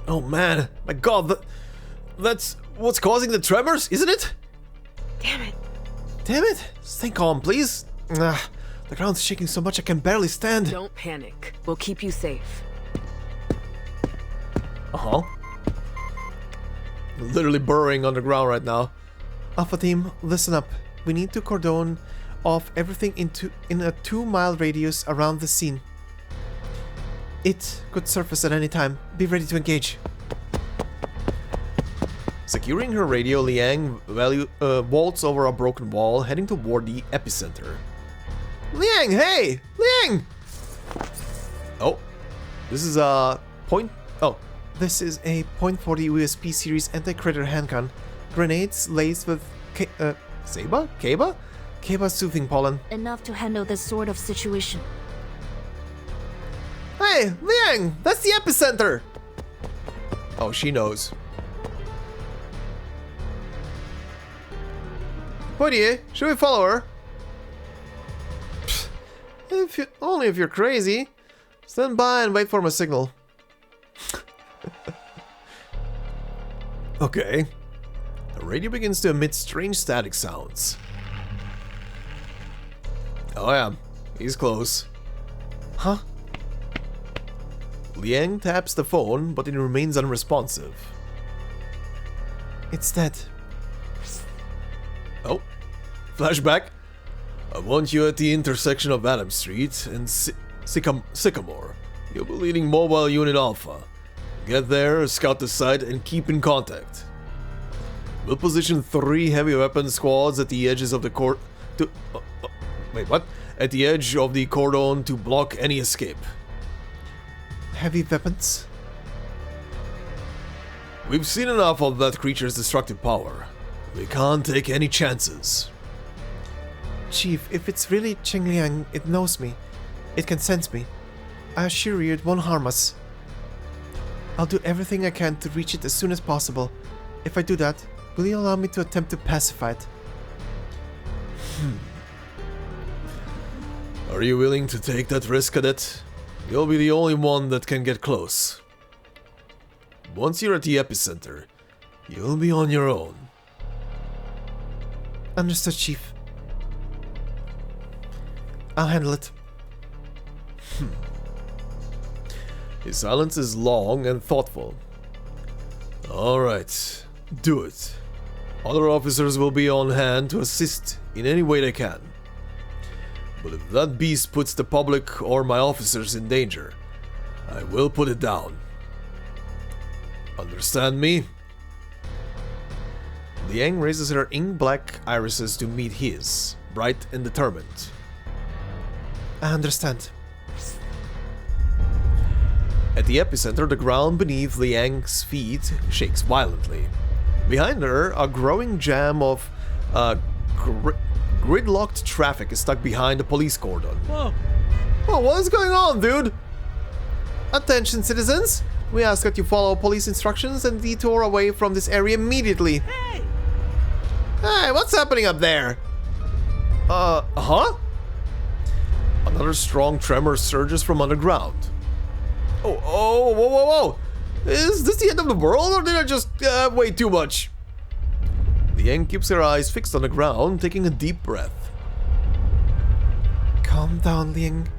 Oh man, my god, that's what's causing the tremors, isn't it? Damn it. Damn it, stay calm, please. The ground's shaking so much I can barely stand. Don't panic. We'll keep you safe. Uh-huh. Literally burrowing underground right now. Alpha team, listen up. We need to cordon off everything in a 2-mile radius around the scene. It could surface at any time. Be ready to engage. Securing her radio, Liang vaults over a broken wall, heading toward the epicenter. Liang, hey! Liang! Oh. This is a point... Oh. This is a .40 USP series anti-critter handgun. Grenades laced with Seba? Keba? Keba soothing pollen. Enough to handle this sort of situation. Hey, Liang! That's the epicenter! Oh, she knows. What do you? Should we follow her? Only if you're crazy. Stand by and wait for my signal. Okay. The radio begins to emit strange static sounds. Oh yeah, he's close. Huh? Liang taps the phone, but it remains unresponsive. It's dead. Oh, flashback. I want you at the intersection of Adam Street and Sycamore. You'll be leading Mobile Unit Alpha. Get there, scout the site, and keep in contact. We'll position 3 heavy weapon squads at the edges of the At the edge of the cordon to block any escape. Heavy weapons? We've seen enough of that creature's destructive power. We can't take any chances. Chief, if it's really Cheng Liang, it knows me. It can sense me. I assure you it won't harm us. I'll do everything I can to reach it as soon as possible. If I do that, will you allow me to attempt to pacify it? Are you willing to take that risk, Cadet? You'll be the only one that can get close. Once you're at the epicenter, you'll be on your own. Understood, Chief. I'll handle it. His silence is long and thoughtful. Alright, do it. Other officers will be on hand to assist in any way they can. But if that beast puts the public or my officers in danger, I will put it down. Understand me? Liang raises her ink-black irises to meet his, bright and determined. I understand. At the epicenter, the ground beneath Liang's feet shakes violently. Behind her, a growing jam of gridlocked traffic is stuck behind a police cordon. Whoa. Oh, what is going on, dude? Attention, citizens! We ask that you follow police instructions and detour away from this area immediately. Hey! Hey, what's happening up there? Huh? Another strong tremor surges from underground. Oh, whoa. Is this the end of the world, or did I just wait too much? Liang keeps her eyes fixed on the ground, taking a deep breath. Calm down, Liang.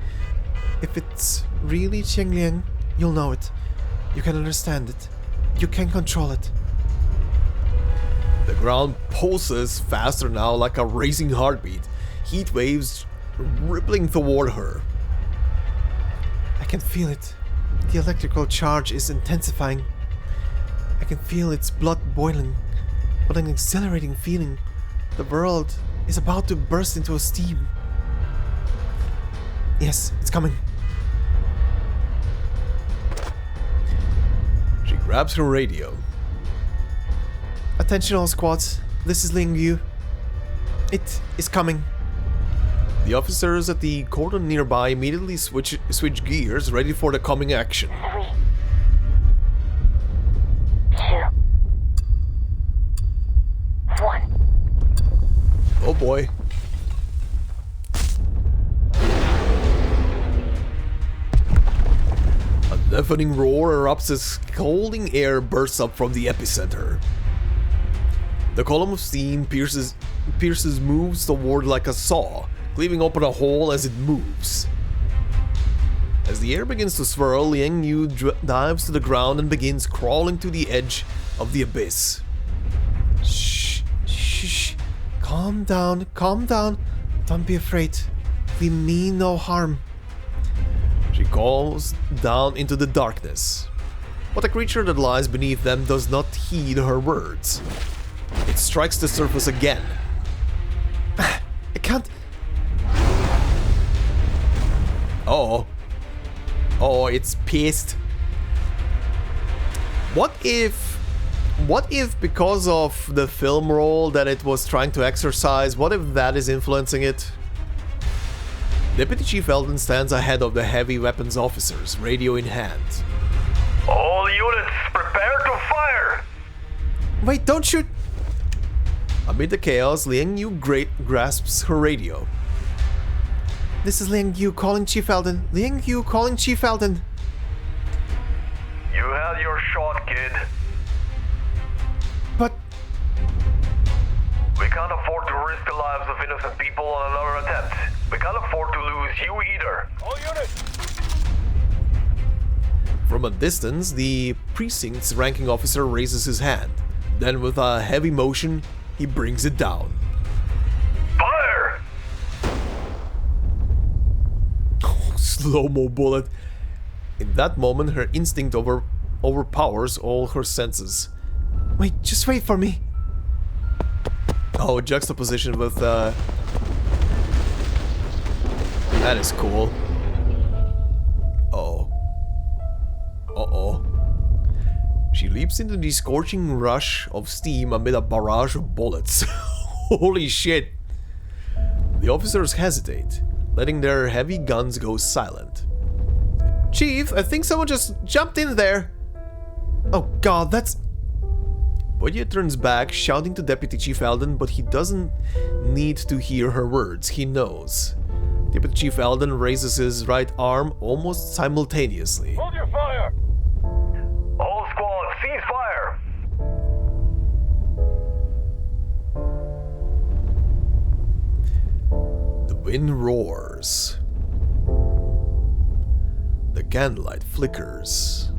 If it's really Qiang Liang, you'll know it. You can understand it. You can control it. The ground pulses faster now, like a racing heartbeat. Heat waves rippling toward her. I can feel it. The electrical charge is intensifying. I can feel its blood boiling. What an exhilarating feeling. The world is about to burst into a steam. Yes, it's coming. She grabs her radio. Attention all squads. This is Liang Yu. It is coming. The officers at the cordon nearby immediately switch gears, ready for the coming action. 3, 2, 1. Oh boy. A deafening roar erupts as scalding air bursts up from the epicenter. The column of steam pierces moves toward like a saw, cleaving open a hole as it moves. As the air begins to swirl, Liang Yu dives to the ground and begins crawling to the edge of the abyss. Shh, shh. Calm down, calm down. Don't be afraid. We mean no harm. She calls down into the darkness. But the creature that lies beneath them does not heed her words. It strikes the surface again. I can't. Oh. Oh, it's pissed. What if because of the film role that it was trying to exercise, what if that is influencing it? Deputy Chief Eldon stands ahead of the heavy weapons officers, radio in hand. All units, prepare to fire! Wait, don't shoot. Amid the chaos, Liang Yu grasps her radio. This is Liang Yu calling Chief Eldon. Liang Yu calling Chief Eldon. You had your shot, kid. But We can't afford to risk the lives of innocent people on another attempt. We can't afford to lose you either. All units! From a distance, the precinct's ranking officer raises his hand. Then with a heavy motion, he brings it down. Fire! Slow-mo bullet. In that moment, her instinct overpowers all her senses. wait, just wait for me. Oh, juxtaposition with that is cool. Uh-oh. Uh-oh. She leaps into the scorching rush of steam amid a barrage of bullets. Holy shit. The officers hesitate, letting their heavy guns go silent. Chief, I think someone just jumped in there. Oh god, that's... Boye turns back, shouting to Deputy Chief Eldon, but he doesn't need to hear her words, he knows. Deputy Chief Eldon raises his right arm almost simultaneously. Hold your fire! All squads, cease fire! The wind roars. The candlelight flickers.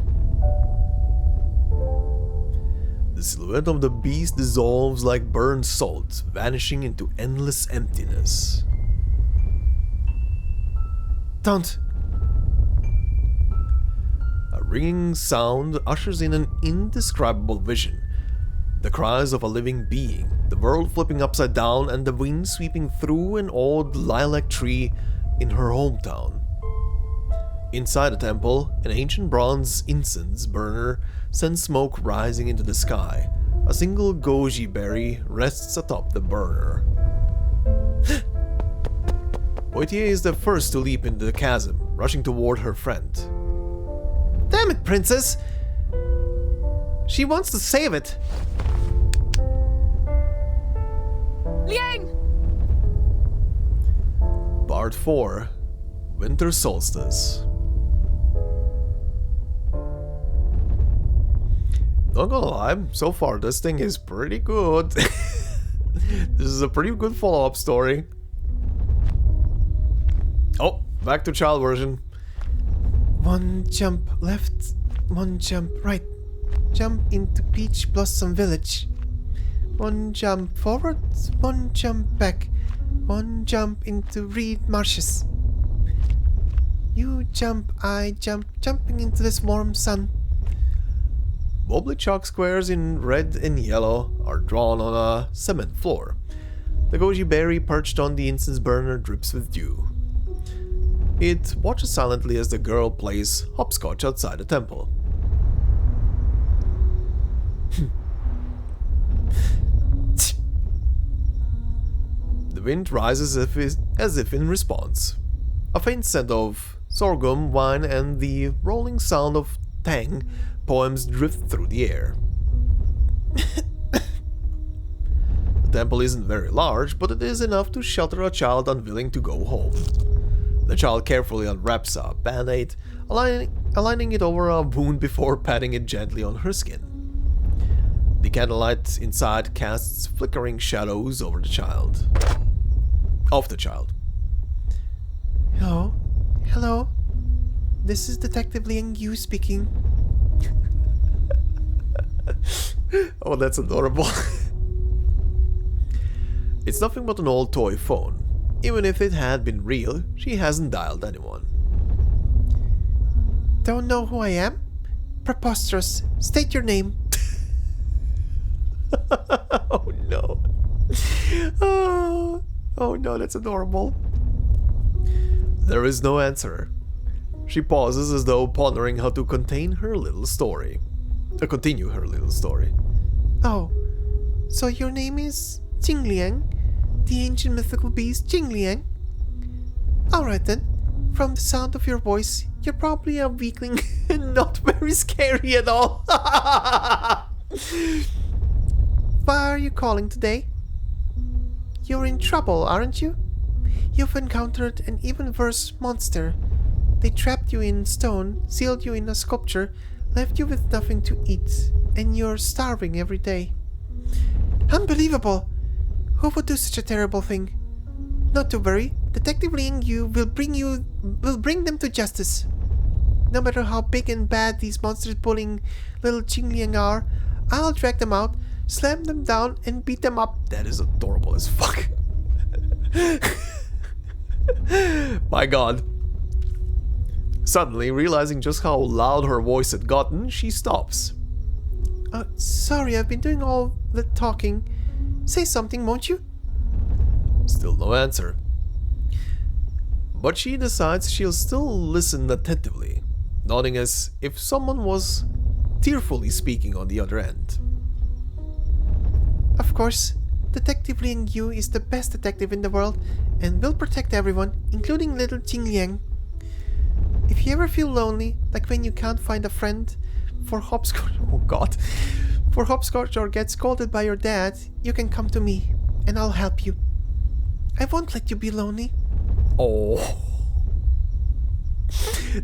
The silhouette of the beast dissolves like burned salt, vanishing into endless emptiness. Don't. A ringing sound ushers in an indescribable vision. The cries of a living being, the world flipping upside down, and the wind sweeping through an old lilac tree in her hometown. Inside the temple, an ancient bronze incense burner sends smoke rising into the sky. A single goji berry rests atop the burner. Poitier is the first to leap into the chasm, rushing toward her friend. Damn it, Princess! She wants to save it. Liang! Part 4. Winter Solstice. Not gonna lie, so far this thing is pretty good. This is a pretty good follow-up story. Oh, back to child version. One jump left, one jump right. Jump into Peach Blossom Village. One jump forward, one jump back. One jump into Reed Marshes. You jump, I jump, jumping into this warm sun. Wobbly chalk squares in red and yellow are drawn on a cement floor. The goji berry perched on the incense burner drips with dew. It watches silently as the girl plays hopscotch outside the temple. The wind rises as if in response. A faint scent of sorghum, wine, and the rolling sound of tang poems drift through the air. The temple isn't very large, but it is enough to shelter a child unwilling to go home. The child carefully unwraps a band-aid, aligning it over a wound before patting it gently on her skin. The candlelight inside casts flickering shadows over the child. Of the child. Hello? Hello? This is Detective Liang Yu speaking. Oh, that's adorable. It's nothing but an old toy phone. Even if it had been real, she hasn't dialed anyone. Don't know who I am? Preposterous. State your name. Oh no. Oh no, that's adorable. There is no answer. She pauses as though pondering how to continue her little story. Oh, so your name is Liang, the ancient mythical beast Liang? Alright then, from the sound of your voice, you're probably a weakling and not very scary at all. Why are you calling today? You're in trouble, aren't you? You've encountered an even worse monster. They trapped you in stone, sealed you in a sculpture, left you with nothing to eat, and you're starving every day. Unbelievable! Who would do such a terrible thing? Not to worry, Detective Liang Yu will bring them to justice. No matter how big and bad these monsters bullying little Liang are, I'll drag them out, slam them down, and beat them up. That is adorable as fuck. My god. Suddenly, realizing just how loud her voice had gotten, she stops. Sorry, I've been doing all the talking. Say something, won't you? Still no answer. But she decides she'll still listen attentively, nodding as if someone was tearfully speaking on the other end. Of course, Detective Liang Yu is the best detective in the world and will protect everyone, including little Liang. If you ever feel lonely, like when you can't find a friend for hopscotch, for hopscotch or get scolded by your dad, you can come to me and I'll help you. I won't let you be lonely. Oh.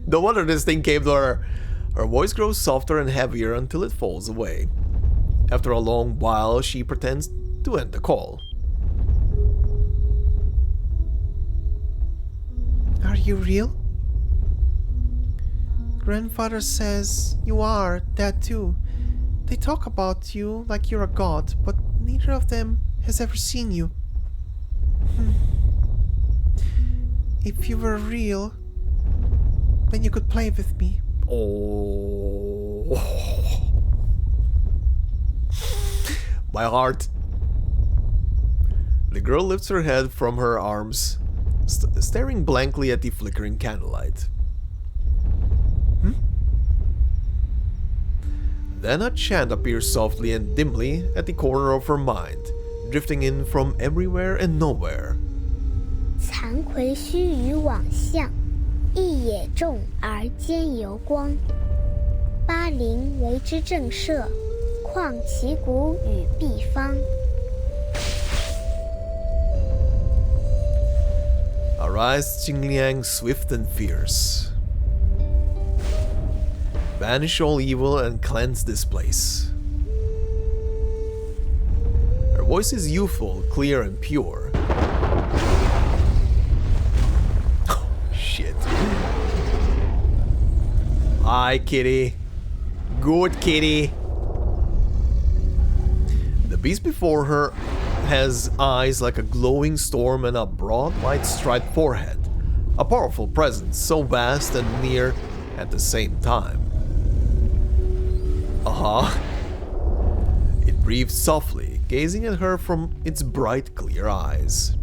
No wonder this thing came to her. Her voice grows softer and heavier until it falls away. After a long while, she pretends to end the call. Are you real? Grandfather says you are, Dad too. They talk about you like you're a god, but neither of them has ever seen you. If you were real, then you could play with me. Oh. My heart. The girl lifts her head from her arms, staring blankly at the flickering candlelight. Then a chant appears softly and dimly at the corner of her mind, drifting in from everywhere and nowhere. 惭愧须臾往向，一野众而兼游光。巴陵为之震慑，况其谷与毕方。 Arise, Liang, swift and fierce. Banish all evil and cleanse this place. Her voice is youthful, clear and pure. Oh, shit. Hi, kitty. Good kitty. The beast before her has eyes like a glowing storm and a broad, white-striped forehead. A powerful presence, so vast and near at the same time. It breathed softly, gazing at her from its bright, clear eyes.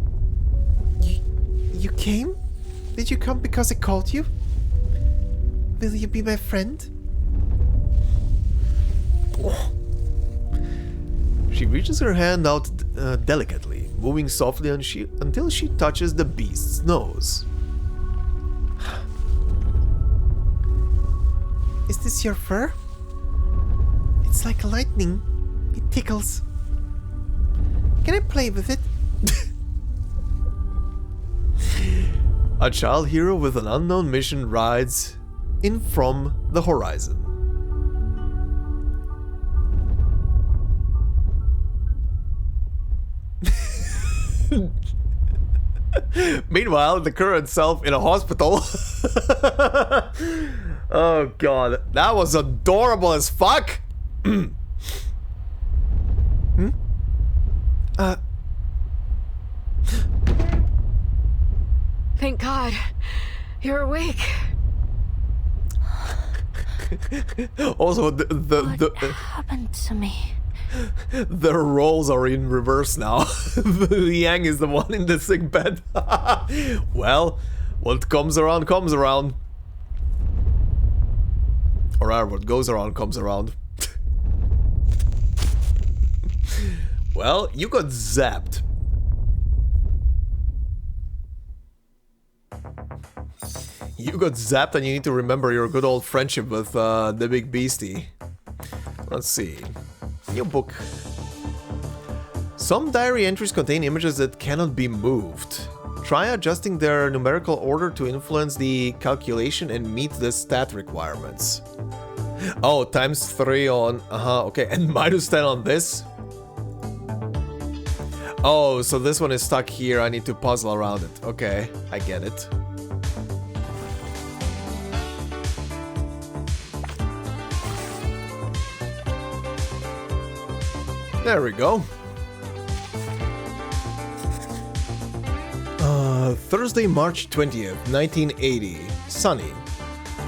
You came? Did you come because I called you? Will you be my friend? Oh. She reaches her hand out delicately, moving softly until she touches the beast's nose. Is this your fur? It's like lightning. It tickles. Can I play with it? A child hero with an unknown mission rides in from the horizon. Meanwhile, the current self in a hospital. Oh god, that was adorable as fuck. Thank God. You're awake. Also, What happened to me? their roles are in reverse now. Liang is the one in the sick bed. Well, what comes around comes around. Or rather, what goes around comes around. Well, you got zapped. You got zapped and you need to remember your good old friendship with the big beastie. Let's see. New book. Some diary entries contain images that cannot be moved. Try adjusting their numerical order to influence the calculation and meet the stat requirements. Oh, times 3 on... okay, and minus 10 on this? Oh, so this one is stuck here, I need to puzzle around it. Okay, I get it. There we go. Thursday, March 20th, 1980. Sunny.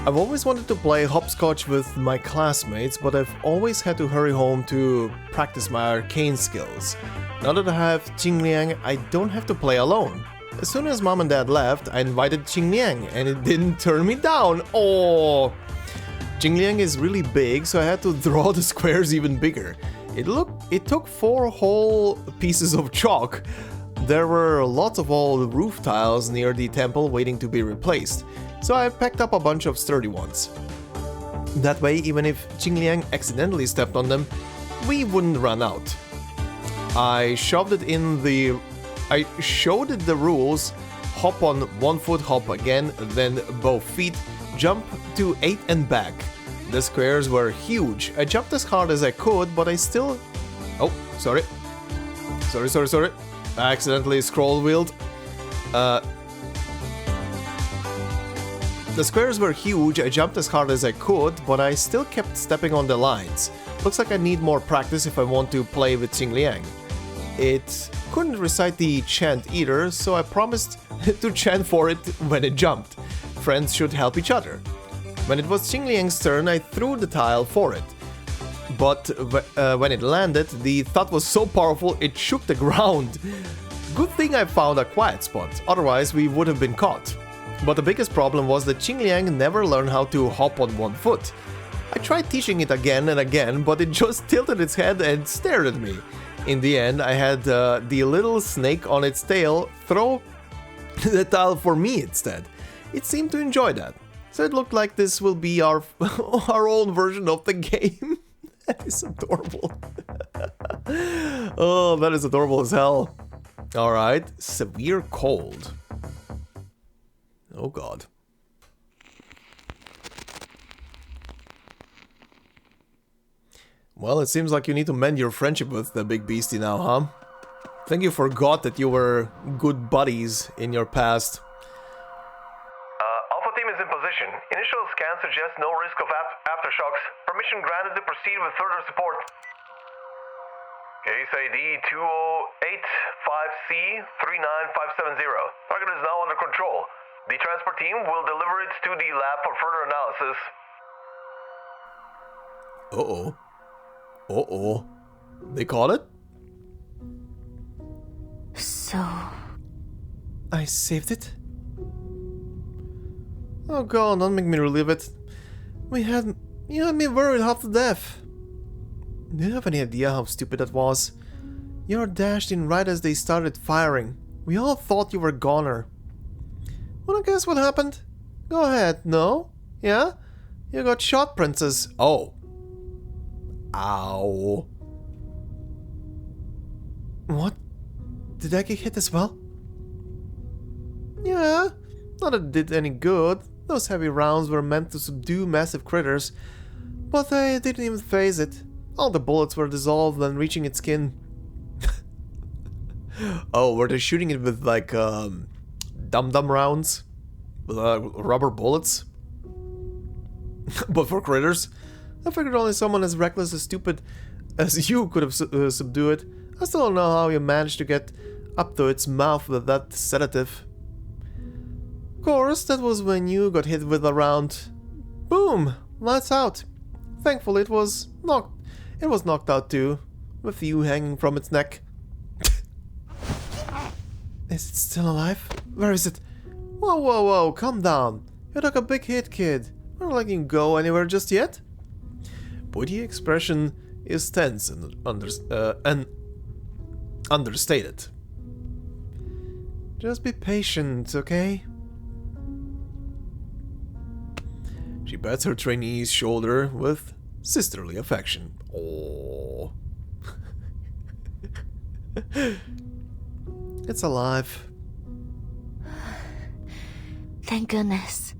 I've always wanted to play hopscotch with my classmates, but I've always had to hurry home to practice my arcane skills. Now that I have Liang, I don't have to play alone. As soon as mom and dad left, I invited Liang, and it didn't turn me down. Oh! Liang is really big, so I had to draw the squares even bigger. It took 4 whole pieces of chalk. There were lots of old roof tiles near the temple waiting to be replaced, so I packed up a bunch of sturdy ones. That way, even if Liang accidentally stepped on them, we wouldn't run out. I showed it the rules: hop on 1 foot, hop again, then both feet, jump to 8 and back. The squares were huge. I jumped as hard as I could, but I still... Oh, sorry. Sorry. I accidentally scroll wheeled. The squares were huge. I jumped as hard as I could, but I still kept stepping on the lines. Looks like I need more practice if I want to play with Liang. It couldn't recite the chant either, so I promised to chant for it when it jumped. Friends should help each other. When it was Liang's turn, I threw the tile for it. But when it landed, the thud was so powerful it shook the ground. Good thing I found a quiet spot, otherwise we would have been caught. But the biggest problem was that Liang never learned how to hop on 1 foot. I tried teaching it again and again, but it just tilted its head and stared at me. In the end, I had the little snake on its tail throw the tile for me instead. It seemed to enjoy that. So it looked like this will be our own version of the game. That is adorable. Oh, that is adorable as hell. Alright, severe cold. Oh god. Well, it seems like you need to mend your friendship with the big beastie now, huh? I think you forgot that you were good buddies in your past. Alpha team is is in position. Initial scan suggests no risk of aftershocks. Permission granted to proceed with further support. Case ID 2085C39570. Target is now under control. The transport team will deliver it to the lab for further analysis. Uh-oh. Uh-oh. They caught it? So... I saved it? Oh god, don't make me relive it. You had me worried half to death. Do you have any idea how stupid that was? You were dashed in right as they started firing. We all thought you were a goner. Wanna guess what happened? Go ahead, no? Yeah? You got shot, princess. Oh. Ow. What? Did I get hit as well? Yeah, not that it did any good. Those heavy rounds were meant to subdue massive critters, but they didn't even phase it. All the bullets were dissolved when reaching its skin. Oh, were they shooting it with like dum-dum rounds? With rubber bullets? But for critters? I figured only someone as reckless and stupid as you could have subdued it. I still don't know how you managed to get up to its mouth with that sedative. Of course, that was when you got hit with a round. Boom! Lights out. Thankfully, it was knocked out too, with you hanging from its neck. Is it still alive? Where is it? Whoa, whoa, whoa! Calm down. You took a big hit, kid. We're not letting you go anywhere just yet. Poitiers' expression is tense and understated. Just be patient, okay? She pats her trainee's shoulder with sisterly affection. Oh. It's alive. Thank goodness.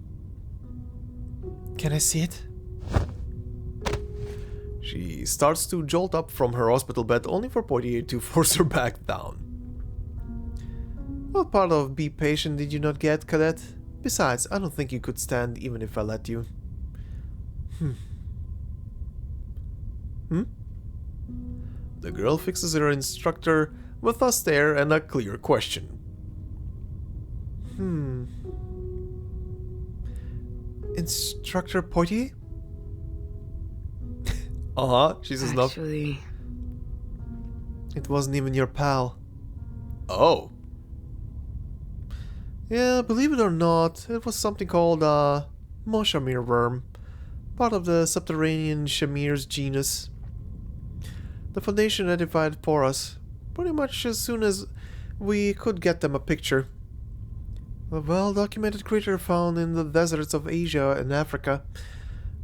Can I see it? She starts to jolt up from her hospital bed only for Poitiers to force her back down. What part of be patient did you not get, cadet? Besides, I don't think you could stand even if I let you. The girl fixes her instructor with a stare and a clear question. Instructor Poitiers? She says no. Actually, It wasn't even your pal. Oh. Yeah, believe it or not, it was something called Moshamir worm, part of the subterranean Shamir's genus. The Foundation identified it for us, pretty much as soon as we could get them a picture. A well-documented creature found in the deserts of Asia and Africa.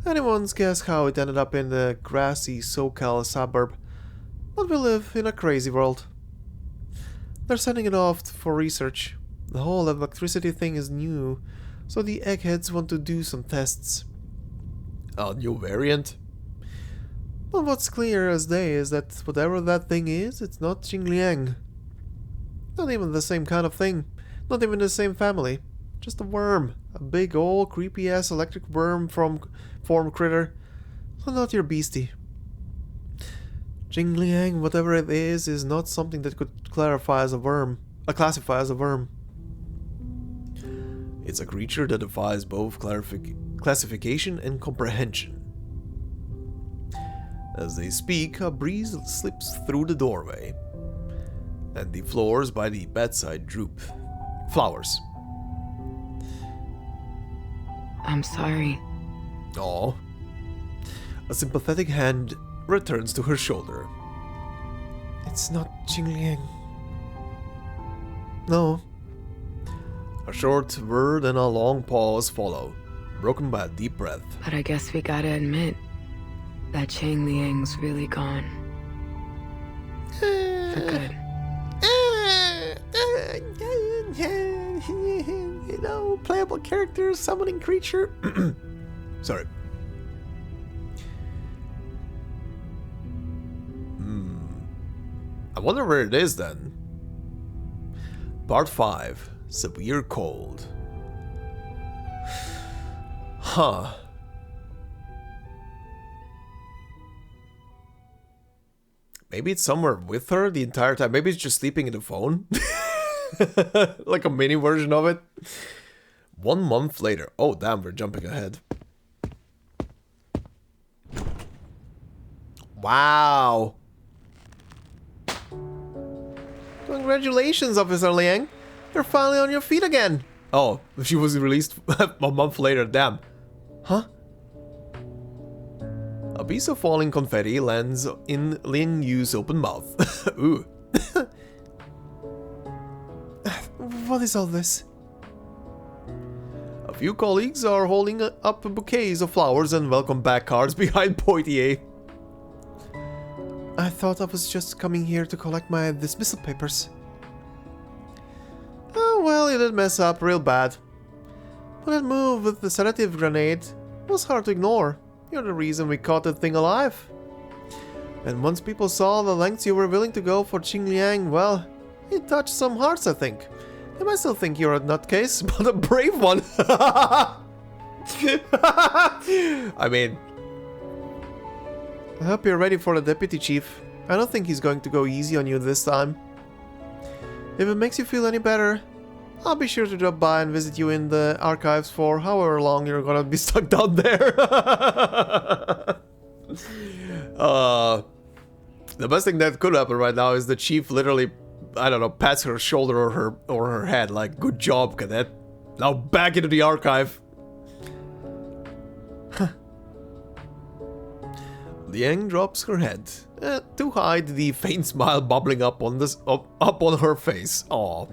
Anyone's guess how it ended up in the grassy SoCal suburb, but we live in a crazy world. They're sending it off for research. The whole electricity thing is new, so the eggheads want to do some tests. A new variant? But what's clear as day is that whatever that thing is, it's not Liang. Not even the same kind of thing. Not even the same family. Just a worm. A big old creepy ass electric worm form critter. So not your beastie. Liang, whatever it is not something that could classify as a worm. It's a creature that defies both classification and comprehension. As they speak, a breeze slips through the doorway, and the floors by the bedside droop. Flowers. I'm sorry. Aw. A sympathetic hand returns to her shoulder. It's not Liang. No. A short word and a long pause follow, broken by a deep breath. But I guess we gotta admit that Chang Liang's really gone. For good. You know, playable character, summoning creature. Sorry. I wonder where it is then. Part 5. Severe Cold. Huh. Maybe it's somewhere with her the entire time. Maybe it's just sleeping in the phone. Like a mini version of it. 1 month later. Oh, damn, we're jumping ahead. Wow. Congratulations, Officer Liang. You're finally on your feet again. Oh, she was released a month later. Damn. Huh? A piece of falling confetti lands in Liang Yu's open mouth. Ooh. What is all this? A few colleagues are holding up bouquets of flowers and welcome back cards behind Poitier. I thought I was just coming here to collect my dismissal papers. Oh, well, you did mess up real bad. But that move with the sedative grenade was hard to ignore. You're the reason we caught that thing alive. And once people saw the lengths you were willing to go for Qing Liang, well, it touched some hearts, I think. They might still think you're a nutcase, but a brave one. I mean, I hope you're ready for the deputy chief. I don't think he's going to go easy on you this time. If it makes you feel any better, I'll be sure to drop by and visit you in the archives for however long you're gonna be stuck down there. The best thing that could happen right now is the chief literally, I don't know, pats her shoulder or her head like, good job, cadet. Now back into the archive. Liang drops her head to hide the faint smile bubbling up on her face. Aw.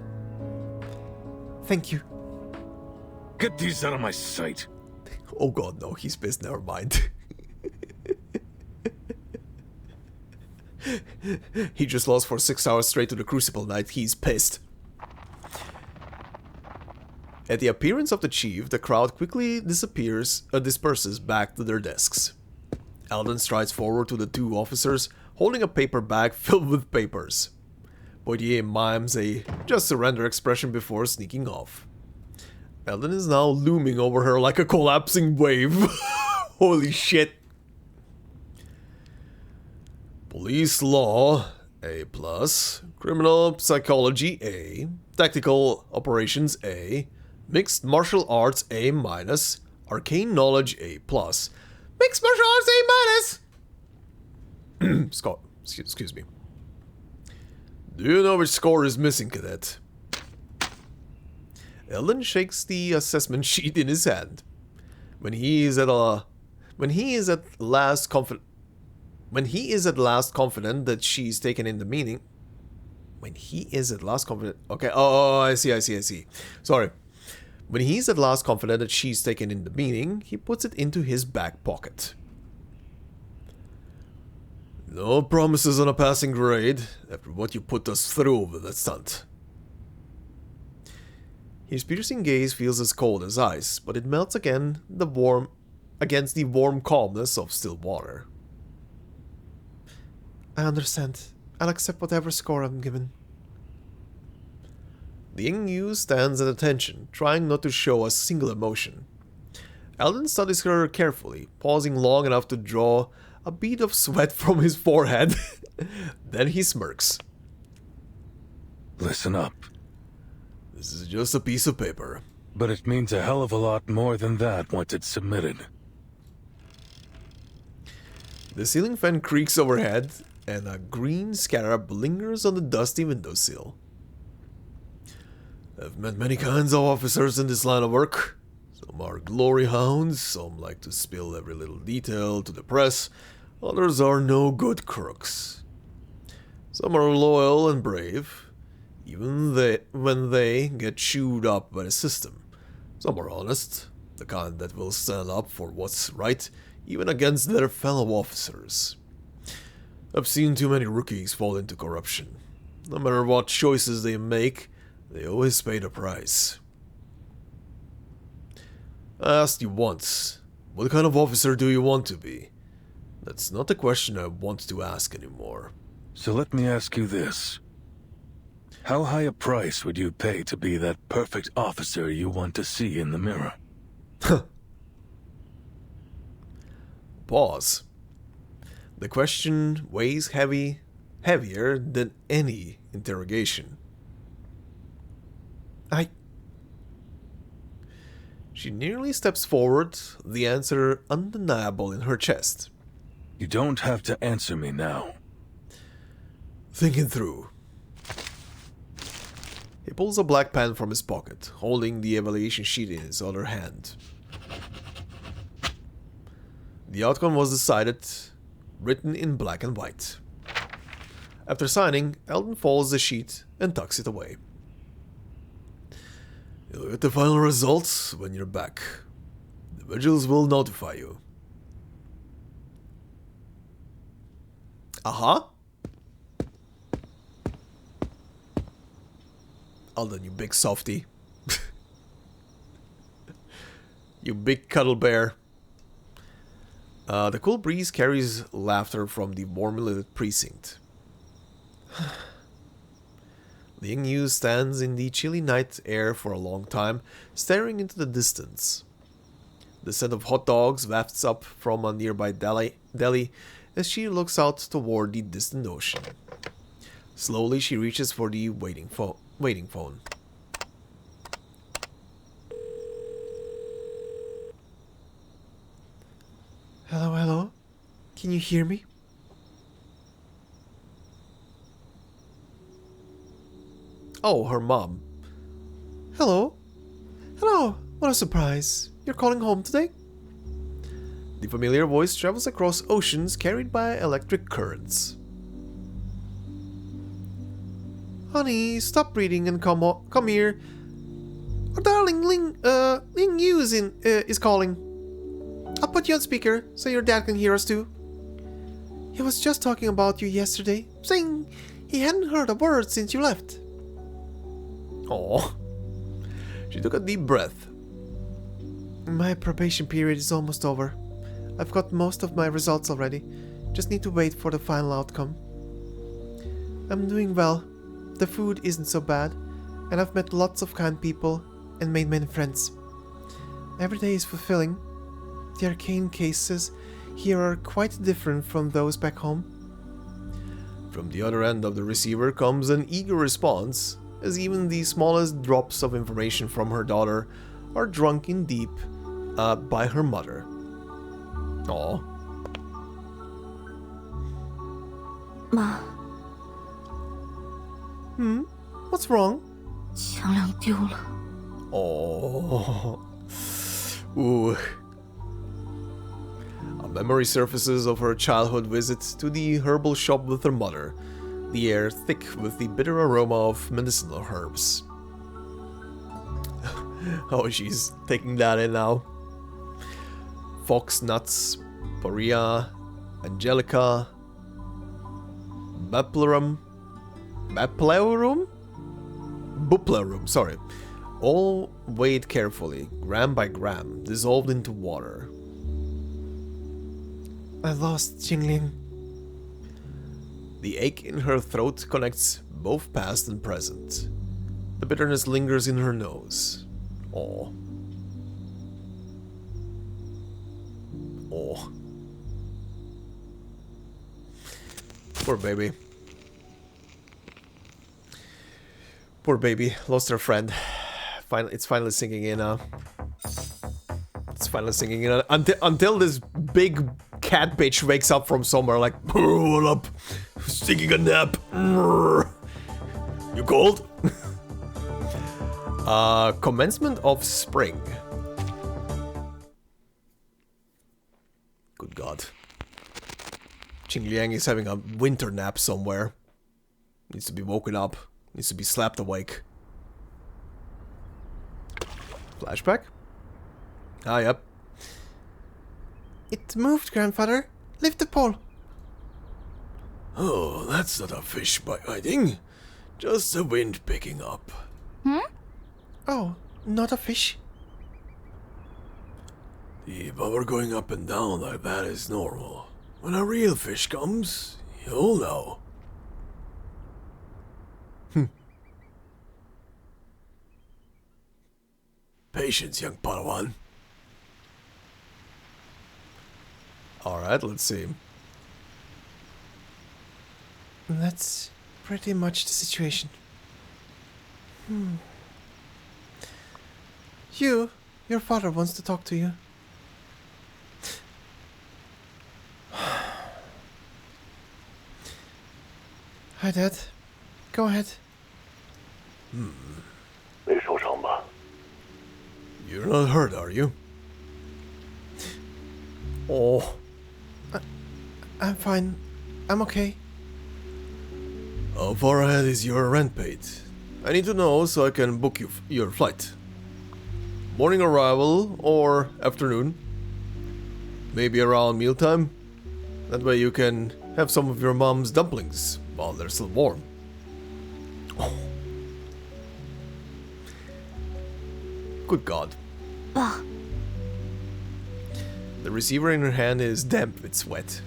Thank you. Get these out of my sight. Oh god, no, he's pissed, never mind. He just lost for 6 hours straight to the Crucible Knight, he's pissed. At the appearance of the chief, the crowd quickly disperses back to their desks. Eldon strides forward to the two officers, holding a paper bag filled with papers. Poitier mimes a just surrender expression before sneaking off. Eldon is now looming over her like a collapsing wave. Holy shit. Police law, A+. Criminal psychology, A. Tactical operations, A. Mixed martial arts, A-. Arcane knowledge, A+. Mixed martial arts, A-. Scott, excuse me. Do you know which score is missing, cadet? Eldon shakes the assessment sheet in his hand. When he is at last confident that she's taken in the meaning. Okay, oh, I see. Sorry. When he's at last confident that she's taken in the meaning, he puts it into his back pocket. No promises on a passing grade after what you put us through with that stunt. His piercing gaze feels as cold as ice, but it melts against the warm calmness of still water. I understand. I'll accept whatever score I'm given. Liang Yu stands at attention, trying not to show a single emotion. Eldon studies her carefully, pausing long enough to draw a bead of sweat from his forehead. Then he smirks. Listen up. This is just a piece of paper. But it means a hell of a lot more than that once it's submitted. The ceiling fan creaks overhead, and a green scarab lingers on the dusty windowsill. I've met many kinds of officers in this line of work. Some are glory hounds, some like to spill every little detail to the press, others are no good crooks. Some are loyal and brave, even when they get chewed up by the system. Some are honest, the kind that will stand up for what's right, even against their fellow officers. I've seen too many rookies fall into corruption. No matter what choices they make, they always pay the price. I asked you once, what kind of officer do you want to be? That's not the question I want to ask anymore. So let me ask you this. How high a price would you pay to be that perfect officer you want to see in the mirror? Pause. The question weighs heavier than any interrogation. She nearly steps forward, the answer undeniable in her chest. You don't have to answer me now. Thinking through. He pulls a black pen from his pocket, holding the evaluation sheet in his other hand. The outcome was decided, written in black and white. After signing, Eldon folds the sheet and tucks it away. You'll get the final results when you're back. The vigils will notify you. Uh-huh. Eldon, you big softy. You big cuddle bear. The cool breeze carries laughter from the warmly lit precinct. Liang Yu stands in the chilly night air for a long time, staring into the distance. The scent of hot dogs wafts up from a nearby deli as she looks out toward the distant ocean. Slowly she reaches for the waiting phone. Hello, hello? Can you hear me? Oh, her mom. Hello? Hello, what a surprise. You're calling home today? The familiar voice travels across oceans carried by electric currents. Honey, stop reading and come here. Our darling Ling Yu is calling. I'll put you on speaker so your dad can hear us too. He was just talking about you yesterday, saying he hadn't heard a word since you left. Oh. She took a deep breath. My probation period is almost over. I've got most of my results already. Just need to wait for the final outcome. I'm doing well. The food isn't so bad, and I've met lots of kind people and made many friends. Every day is fulfilling. The arcane cases here are quite different from those back home. From the other end of the receiver comes an eager response, as even the smallest drops of information from her daughter are drunk in deep by her mother. Aww. Ma, What's wrong? 强亮丢了。 Oh. Ooh. A memory surfaces of her childhood visit to the herbal shop with her mother, the air thick with the bitter aroma of medicinal herbs. Oh, she's taking that in now. Fox nuts, Poria, Angelica, Buplerum, sorry. All weighed carefully, gram by gram, dissolved into water. I lost Jingling. The ache in her throat connects both past and present. The bitterness lingers in her nose. Oh. Oh. Poor baby. Poor baby. Lost her friend. It's finally sinking in now. It's finally sinking in. Until this big cat bitch wakes up from somewhere like, what up? Taking a nap. You cold? Commencement of spring. Good God. Liang is having a winter nap somewhere. Needs to be woken up. Needs to be slapped awake. Flashback? Ah, yep. It moved, grandfather. Lift the pole. Oh, that's not a fish biting. Just the wind picking up. Oh, not a fish. The power going up and down like that is normal. When a real fish comes, you'll know. Patience, young Padawan. Alright, let's see. That's pretty much the situation. Your father wants to talk to you. Hi, Dad. Go ahead. You're not hurt, are you? Oh. I'm fine. I'm okay. How far ahead is your rent paid? I need to know so I can book you your flight. Morning arrival or afternoon? Maybe around mealtime? That way you can have some of your mom's dumplings while they're still warm. Oh. Good God. The receiver in her hand is damp with sweat.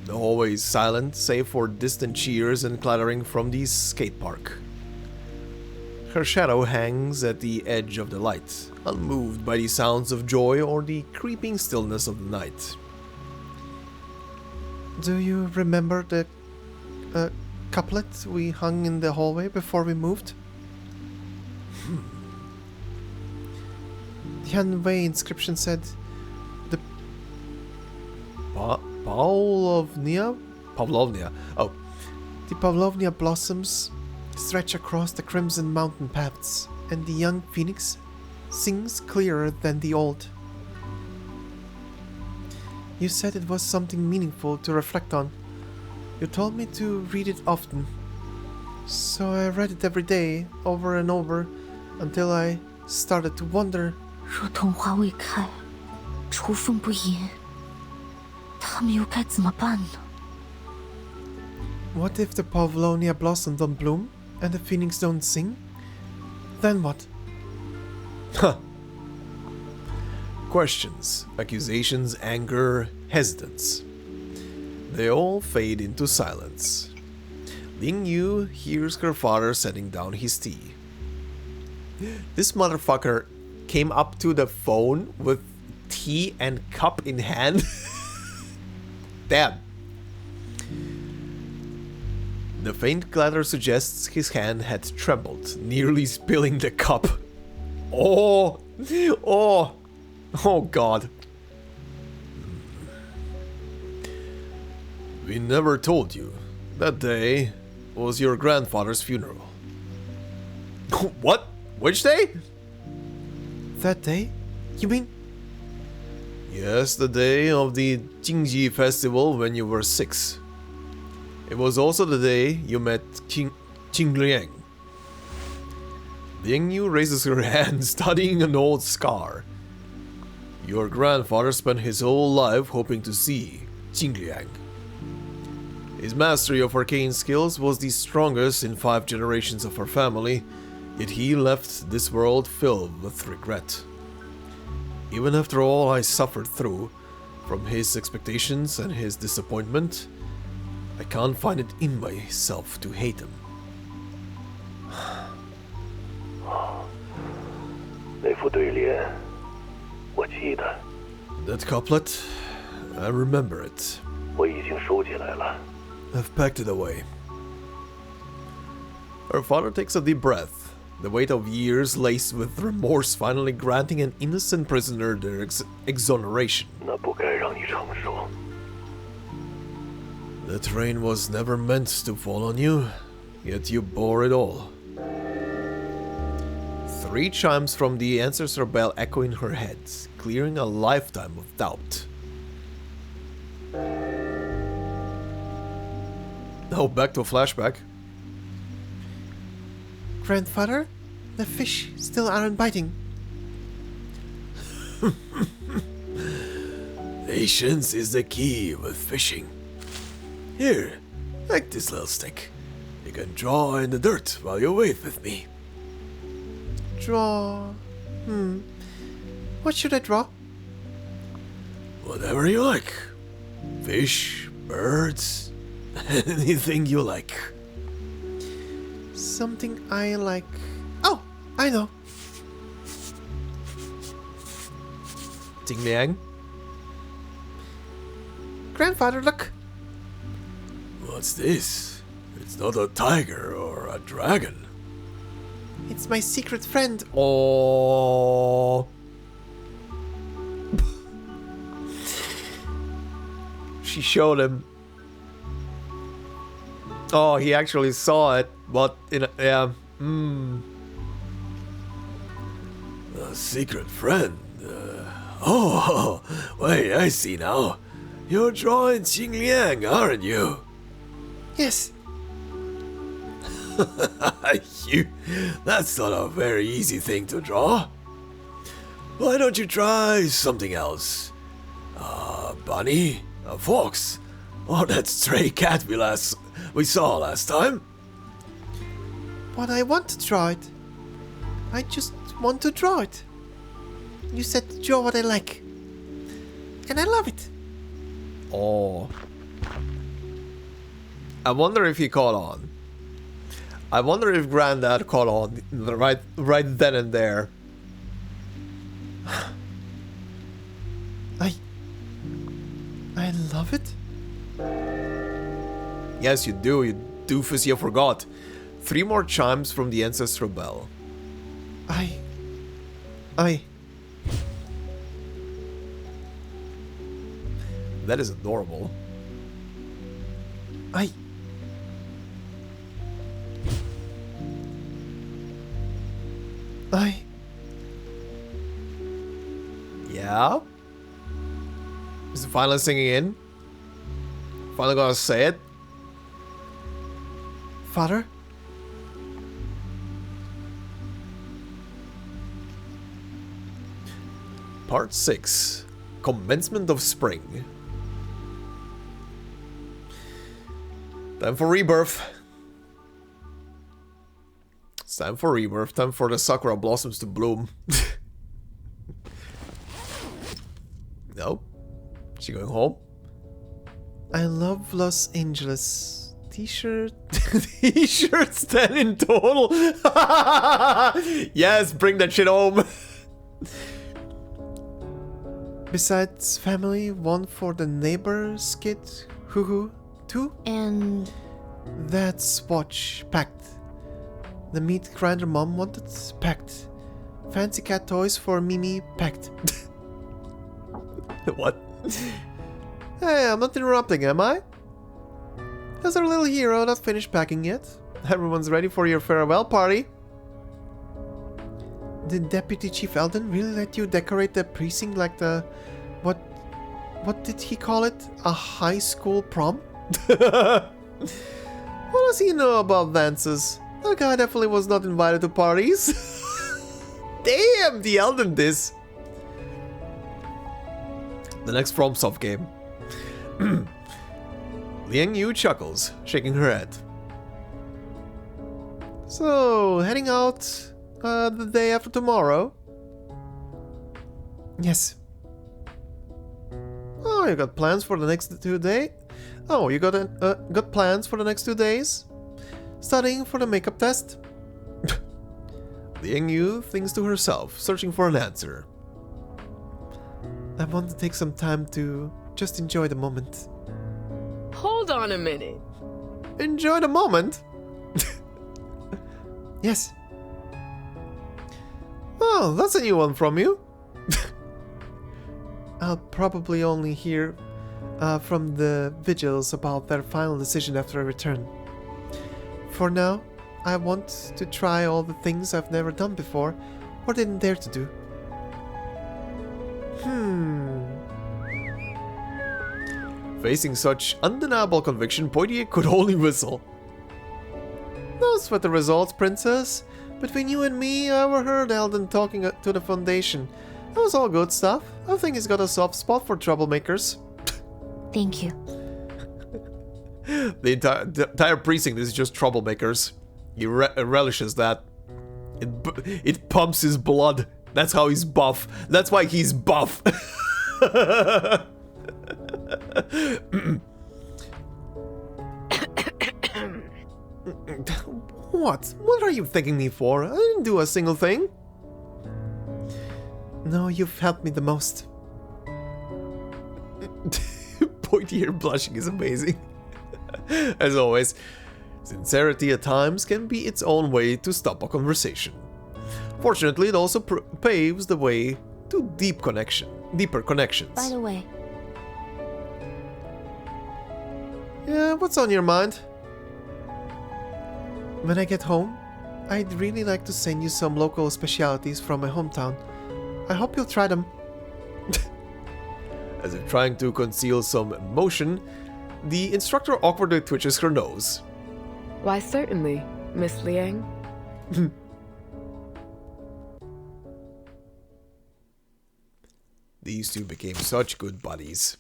The hallway is silent, save for distant cheers and clattering from the skate park. Her shadow hangs at the edge of the light, unmoved by the sounds of joy or the creeping stillness of the night. Do you remember the couplet we hung in the hallway before we moved? The Hanwei inscription said, "The Pavlovnia? Oh. The Pavlovnia blossoms stretch across the crimson mountain paths, and the young phoenix sings clearer than the old." You said it was something meaningful to reflect on. You told me to read it often. So I read it every day, over and over, until I started to wonder. 若桐花未开，雏凤不言，他们又该怎么办呢？ What if the Pavlonia blossom don't bloom and the phoenix don't sing? Then what? Huh. Questions, accusations, anger, hesitance. They all fade into silence. Liang Yu hears her father setting down his tea. This motherfucker came up to the phone with tea and cup in hand. Damn. The faint clatter suggests his hand had trembled, nearly spilling the cup. Oh! Oh! Oh God. We never told you. That day was your grandfather's funeral. What? Which day? That day? You mean? Yes, the day of the Jingji festival when you were 6. It was also the day you met Qing Liang. Liang Yu raises her hand, studying an old scar. Your grandfather spent his whole life hoping to see Qing Liang. His mastery of arcane skills was the strongest in 5 generations of our family, yet he left this world filled with regret. Even after all I suffered through, from his expectations and his disappointment, I can't find it in myself to hate him. That couplet, I remember it. I've packed it away. Her father takes a deep breath, the weight of years laced with remorse finally granting an innocent prisoner their exoneration. That rain was never meant to fall on you, yet you bore it all. 3 chimes from the ancestor bell echo in her head, clearing a lifetime of doubt. Now back to a flashback. Grandfather? The fish still aren't biting. Patience is the key with fishing. Here, take this little stick. You can draw in the dirt while you wait with me. Draw... What should I draw? Whatever you like. Fish, birds, anything you like. Something I like... Oh, I know. Jing Liang? Grandfather, look! What's this? It's not a tiger or a dragon. It's my secret friend. Oh. She showed him. Oh, he actually saw it, but yeah. A secret friend. Oh, wait, I see now. You're drawing Qing Liang, aren't you? Yes. That's not a very easy thing to draw. Why don't you try something else? A bunny? A fox? Or that stray cat we saw last time? But I want to draw it. I just want to draw it. You said to draw what I like. And I love it. Oh. I wonder if he caught on. I wonder if Granddad caught on right then and there. I love it. Yes, you do, you doofus, you forgot. 3 more chimes from the ancestral bell. That is adorable. Yeah? Is it finally singing in? Finally gonna say it? Father? Part 6. Commencement of Spring. Time for rebirth. It's time for rebirth. Time for the sakura blossoms to bloom. No? Is she going home? I love Los Angeles. T-shirt. T-shirts 10 in total. Yes, bring that shit home. Besides family, one for the neighbor's kid. Hoo-hoo. 2. And That's watch. Packed. The meat grinder mom wanted. Packed. Fancy cat toys for Mimi. Packed. What? Hey, I'm not interrupting, am I? Has our little hero not finished packing yet? Everyone's ready for your farewell party. Did Deputy Chief Eldon really let you decorate the precinct like the... What did he call it? A high school prom? What does he know about dances? That guy definitely was not invited to parties. Damn, the Elden diss. The next FromSoft game. Liang Yu chuckles, shaking her head. So, heading out the day after tomorrow? Yes. Oh, you got plans for the next 2 days? Oh, you got plans for the next 2 days? Studying for the makeup test? Liang Yu thinks to herself, searching for an answer. I want to take some time to just enjoy the moment. Hold on a minute. Enjoy the moment? Yes. Oh, that's a new one from you. I'll probably only hear from the vigils about their final decision after I return. For now, I want to try all the things I've never done before or didn't dare to do. Facing such undeniable conviction, Poitier could only whistle. No sweat the results, princess. Between you and me, I overheard Eldon talking to the Foundation. That was all good stuff. I think he's got a soft spot for troublemakers. thank you. The entire precinct is just troublemakers. He relishes that. It pumps his blood. That's how he's buff. That's why he's buff. What? What are you thanking me for? I didn't do a single thing. No, you've helped me the most. point here blushing is amazing. As always, sincerity at times can be its own way to stop a conversation. Fortunately, it also paves the way to deeper connections. By the way, Yeah, what's on your mind? When I get home, I'd really like to send you some local specialities from my hometown. I hope you'll try them. As if trying to conceal some emotion, the instructor awkwardly twitches her nose. Why, certainly, Miss Liang. These two became such good buddies.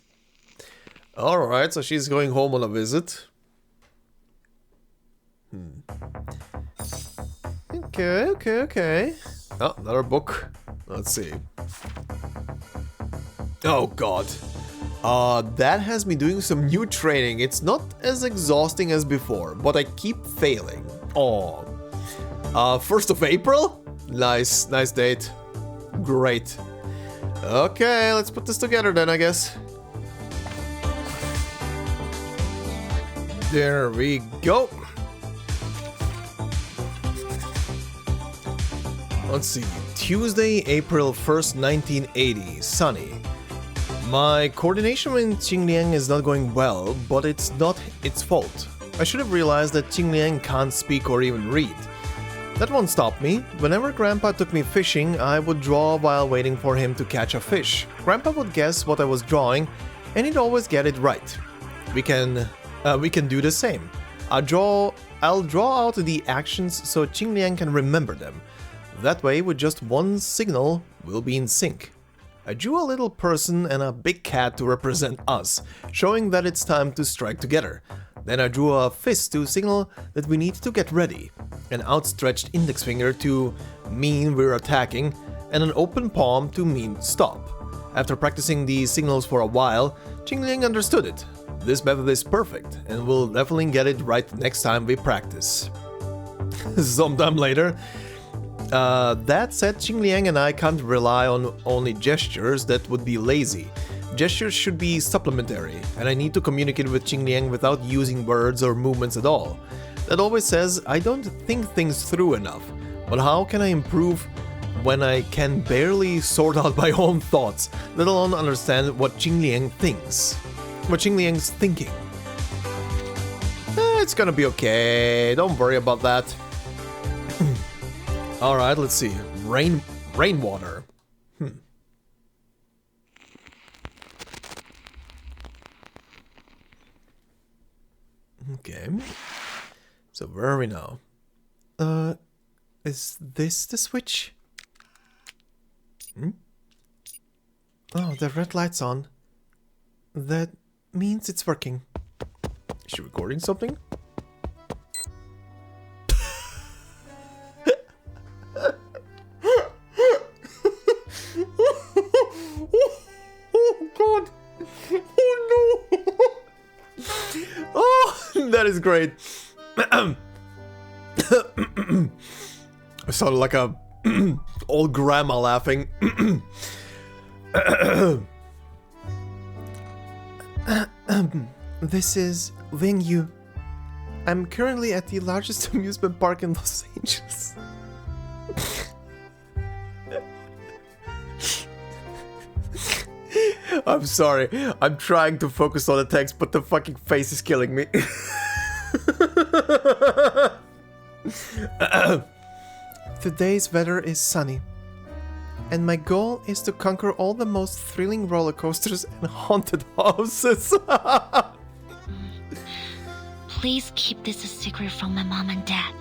Alright, so she's going home on a visit. Okay. Oh, another book. Let's see. Oh god. That has me doing some new training. It's not as exhausting as before, but I keep failing. Oh. 1st of April? Nice date. Great. Okay, let's put this together then, I guess. There we go. Let's see. Tuesday, April 1st, 1980. Sunny. My coordination with Qing Liang is not going well, but it's not its fault. I should have realized that Qing Liang can't speak or even read. That won't stop me. Whenever Grandpa took me fishing, I would draw while waiting for him to catch a fish. Grandpa would guess what I was drawing, and he'd always get it right. We can do the same. I'll draw out the actions so Qing Liang can remember them. That way, with just one signal, we'll be in sync. I drew a little person and a big cat to represent us, showing that it's time to strike together. Then I drew a fist to signal that we need to get ready, an outstretched index finger to mean we're attacking, and an open palm to mean stop. After practicing these signals for a while, Qing Liang understood it. This method is perfect, and we'll definitely get it right next time we practice. Sometime later. That said, Qing Liang and I can't rely on only gestures. That would be lazy. Gestures should be supplementary, and I need to communicate with Qing Liang without using words or movements at all. That always says I don't think things through enough, but how can I improve when I can barely sort out my own thoughts, let alone understand what Qing Liang thinks? What Qing Liang's thinking. It's gonna be okay, don't worry about that. Alright, let's see. Rainwater. Okay. So where are we now? Is this the switch? Oh, the red light's on. That means it's working. Is she recording something? Oh god! Oh no! Oh, that is great. I sounded like a old grandma laughing. This is Liang Yu. I'm currently at the largest amusement park in Los Angeles. I'm sorry. I'm trying to focus on the text, but the fucking face is killing me. Today's weather is sunny, and my goal is to conquer all the most thrilling roller coasters and haunted houses. please keep this a secret from my mom and dad.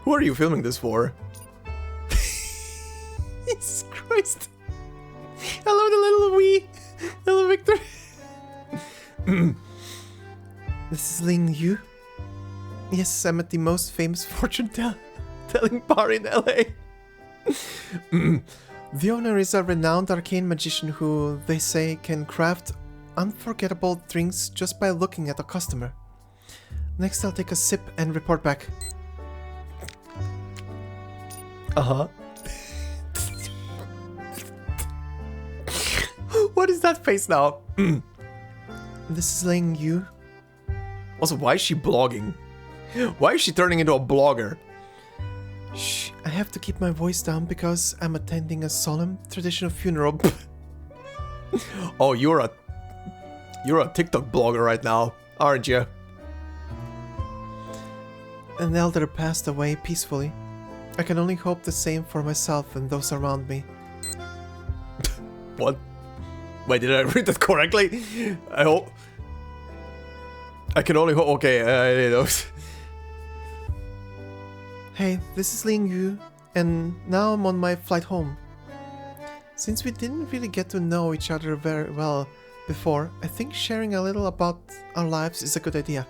Who are you filming this for? Jesus Christ. Hello, the little wee. Hello, Victor. This is Liang Yu. Yes, I'm at the most famous fortune-telling bar in LA. The owner is a renowned arcane magician who, they say, can craft unforgettable drinks just by looking at a customer. Next, I'll take a sip and report back. What is that face now? This is Liang Yu. Also, why is she blogging? Why is she turning into a blogger? Shh, I have to keep my voice down because I'm attending a solemn traditional funeral. Oh, you're a TikTok blogger right now, aren't you? An elder passed away peacefully. I can only hope the same for myself and those around me. What? Wait, did I read that correctly? I hope. I can only hope. Okay, I know. Hey, this is Liang Yu, and now I'm on my flight home. Since we didn't really get to know each other very well before, I think sharing a little about our lives is a good idea.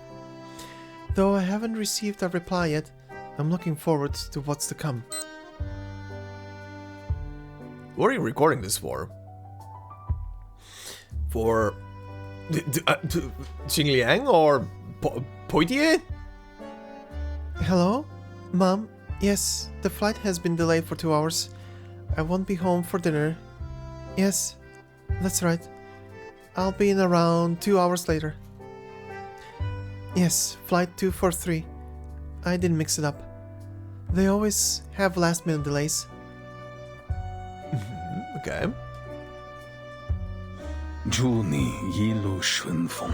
Though I haven't received a reply yet, I'm looking forward to what's to come. What are you recording this for? For Qing Liang or Poitier? Hello? Mom? Yes, the flight has been delayed for 2 hours. I won't be home for dinner. Yes, that's right. I'll be in around 2 hours later. Yes, flight 243. I didn't mix it up. They always have last-minute delays. Okay. 祝你一路顺风。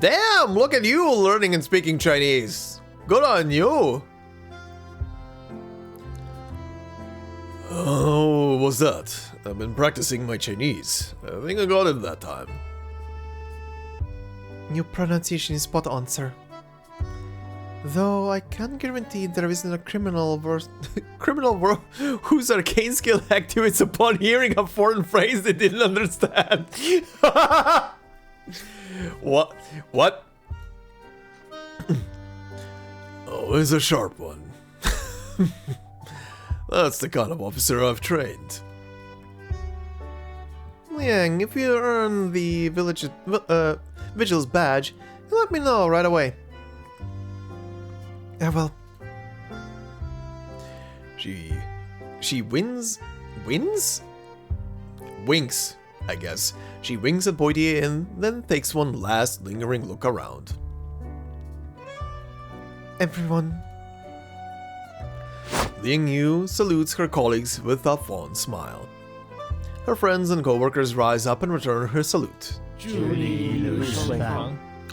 Damn, look at you learning and speaking Chinese. Good on you. Oh, what's that? I've been practicing my Chinese. I think I got it that time. Your pronunciation is spot on, sir. Though I can't guarantee there isn't a criminal whose arcane skill activates upon hearing a foreign phrase they didn't understand. What? What? Oh, it's a sharp one. That's the kind of officer I've trained. Liang, if you earn the Vigil's badge, you let me know right away. I will. She wins? Wins? Winks, I guess. She winks at Poitier and then takes one last lingering look around. Everyone. Liang Yu salutes her colleagues with a fond smile. Her friends and co-workers rise up and return her salute.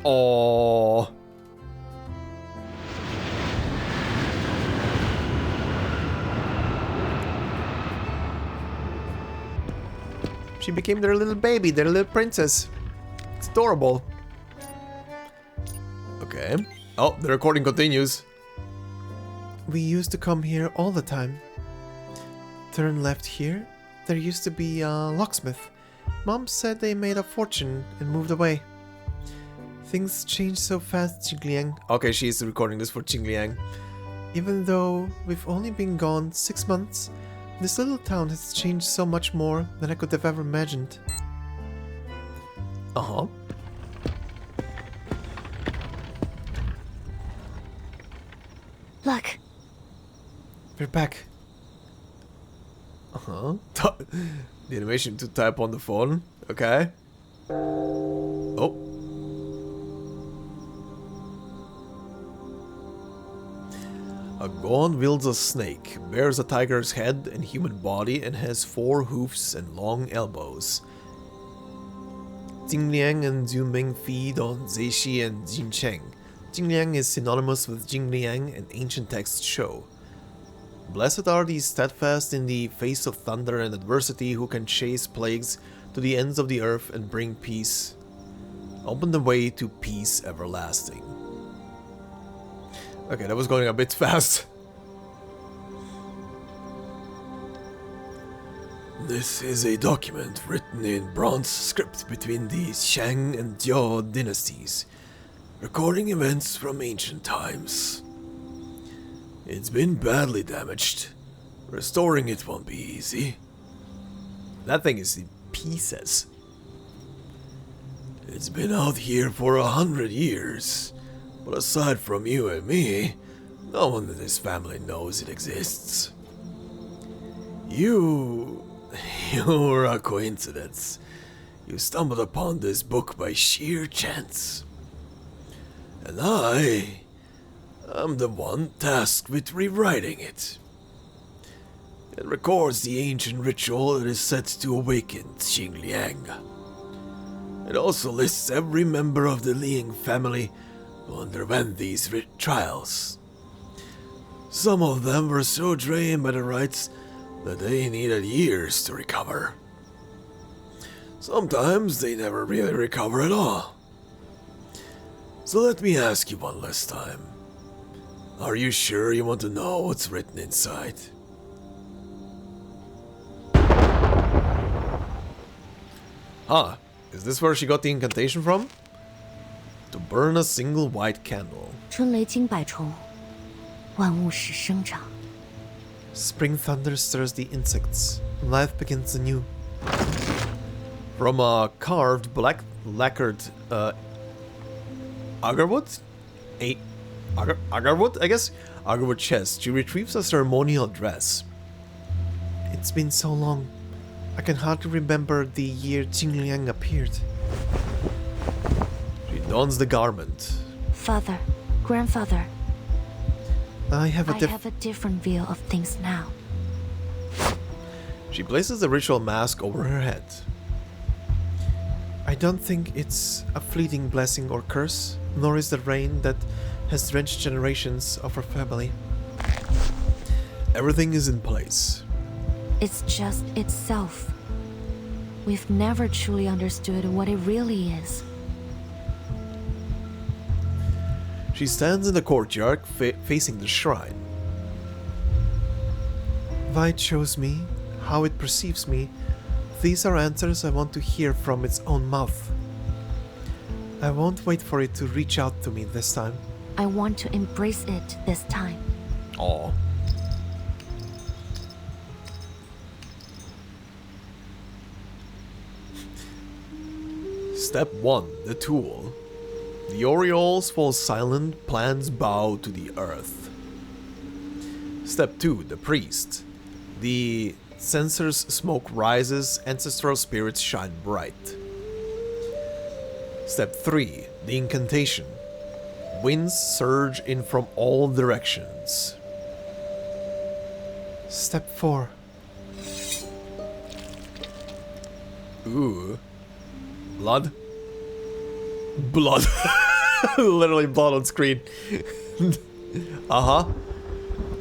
Aww. She became their little baby, their little princess. It's adorable. Okay. Oh, the recording continues. We used to come here all the time. Turn left here. There used to be a locksmith. Mom said they made a fortune and moved away. Things change so fast, Qing Liang. Okay, she's recording this for Qing Liang. Even though we've only been gone 6 months, this little town has changed so much more than I could have ever imagined. Uh-huh. Look. We're back. Uh-huh. The animation to type on the phone. Okay. Oh. A Gon wields a snake, bears a tiger's head and human body, and has 4 hoofs and long elbows. Qing Liang and Zhu Ming feed on Zeishi and Jin Cheng. Qing Liang is synonymous with Jing Liang, and ancient texts show. Blessed are these steadfast in the face of thunder and adversity, who can chase plagues to the ends of the earth and bring peace. Open the way to peace everlasting. Okay, that was going a bit fast. This is a document written in bronze script between the Shang and Jiao dynasties, recording events from ancient times. It's been badly damaged. Restoring it won't be easy. That thing is in pieces. It's been out here for 100 years. But aside from you and me, no one in this family knows it exists. You're a coincidence. You stumbled upon this book by sheer chance. And I am the one tasked with rewriting it. It records the ancient ritual that is set to awaken Liang. It also lists every member of the Liang family who underwent these trials. Some of them were so drained by the rites that they needed years to recover. Sometimes they never really recover at all. So let me ask you one last time. Are you sure you want to know what's written inside? Ah, is this where she got the incantation from? To burn a single white candle. 春雷惊百虫，万物始生长。 Spring thunder stirs the insects. Life begins anew. From a carved black lacquered agarwood? Agarwood, I guess? Agarwood chest. She retrieves a ceremonial dress. It's been so long. I can hardly remember the year Liang appeared. She dons the garment. Father, grandfather, I have I have a different view of things now. She places the ritual mask over her head. I don't think it's a fleeting blessing or curse, nor is the rain that has drenched generations of our family. Everything is in place. It's just itself. We've never truly understood what it really is. She stands in the courtyard facing the shrine. Why it shows me, how it perceives me, these are answers I want to hear from its own mouth. I won't wait for it to reach out to me this time. I want to embrace it this time. Aww. Step 1. The tool. The orioles fall silent, plants bow to the earth. Step 2. The priest. The censer's smoke rises, ancestral spirits shine bright. Step 3. The incantation. Winds surge in from all directions. Step 4. Ooh. Blood? Blood. Literally blood on screen. Uh-huh.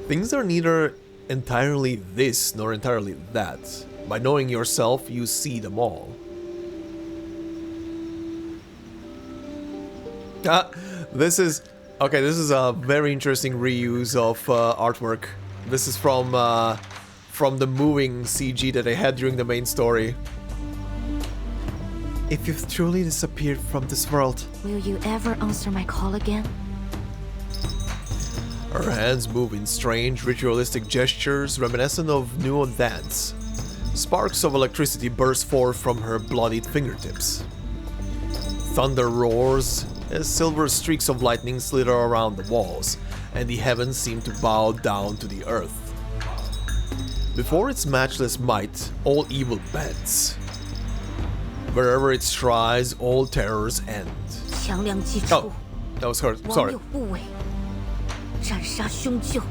Things are neither entirely this nor entirely that. By knowing yourself, you see them all. This is a very interesting reuse of artwork. This is from the moving CG that I had during the main story. If you've truly disappeared from this world, Will you ever answer my call again? Her hands move in strange, ritualistic gestures reminiscent of Nuo dance. Sparks of electricity burst forth from her bloodied fingertips. Thunder roars as silver streaks of lightning slither around the walls, and the heavens seem to bow down to the earth. Before its matchless might, all evil bends. Wherever it strides, all terrors end. 强梁击 Oh, 出， that was her. 王 Sorry. 六不为，斩杀凶旧，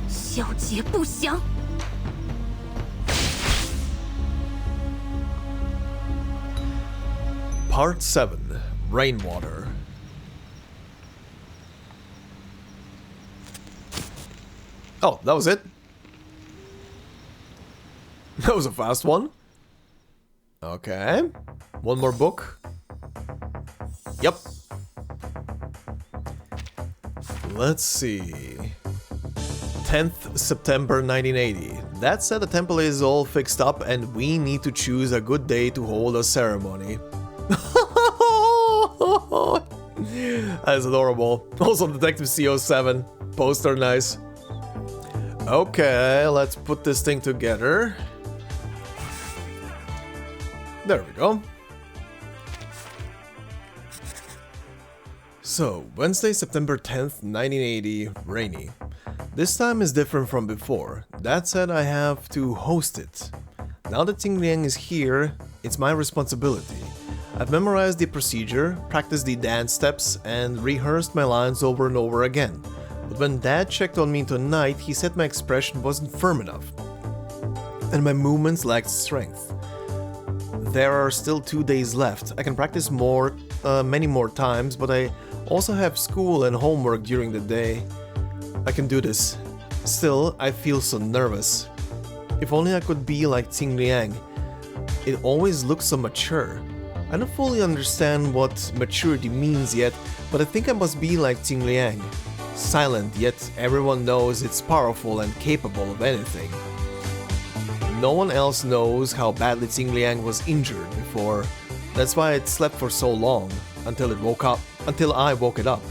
小节不祥。 Part 7. Rainwater. Oh, that was it? That was a fast one. Okay. One more book. Yep. Let's see. 10th September 1980. That said, the temple is all fixed up and we need to choose a good day to hold a ceremony. That's adorable. Also Detective CO7. Poster nice. Okay, let's put this thing together. There we go. So, Wednesday, September 10th, 1980, rainy. This time is different from before. That said, I have to host it. Now that Liang is here, it's my responsibility. I've memorized the procedure, practiced the dance steps, and rehearsed my lines over and over again. But when Dad checked on me tonight, he said my expression wasn't firm enough, and my movements lacked strength. There are still 2 days left. I can practice many more times, but I also have school and homework during the day. I can do this. Still, I feel so nervous. If only I could be like Liang. It always looks so mature. I don't fully understand what maturity means yet, but I think I must be like Liang. Silent, yet everyone knows it's powerful and capable of anything. No one else knows how badly Liang was injured before. That's why it slept for so long, until I woke it up.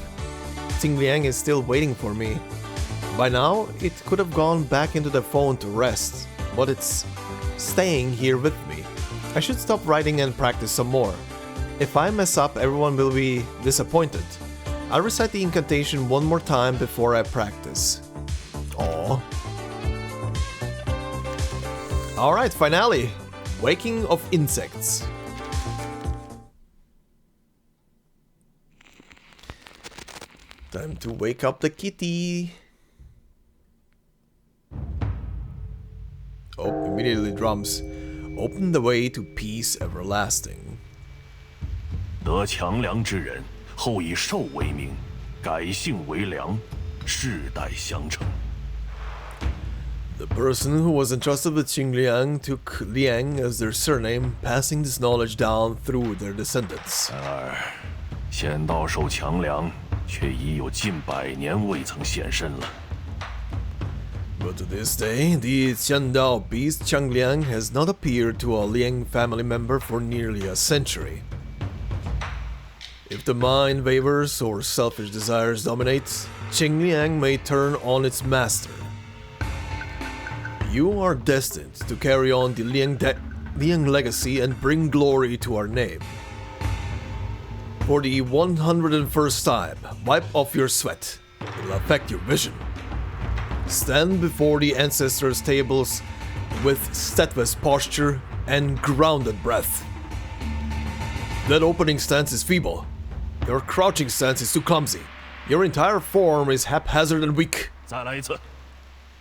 Liang is still waiting for me. By now, it could have gone back into the phone to rest, but it's staying here with me. I should stop writing and practice some more. If I mess up, everyone will be disappointed. I'll recite the incantation one more time before I practice. Aww. Alright, finale. Waking of insects. Time to wake up the kitty. Oh, immediately drums. Open the way to peace everlasting. 得强梁之人，后以寿为名，改姓为梁，世代相承。 The person who was entrusted with Liang took Liang as their surname, passing this knowledge down through their descendants. 仙道授强梁，却已有近100年未曾现身了。 But to this day, the Qiandao beast Liang has not appeared to a Liang family member for nearly a century. If the mind wavers or selfish desires dominate, Liang may turn on its master. You are destined to carry on the Liang legacy and bring glory to our name. For the 101st time, wipe off your sweat. It will affect your vision. Stand before the ancestors' tables with steadfast posture and grounded breath. That opening stance is feeble. Your crouching stance is too clumsy. Your entire form is haphazard and weak. 再来一次。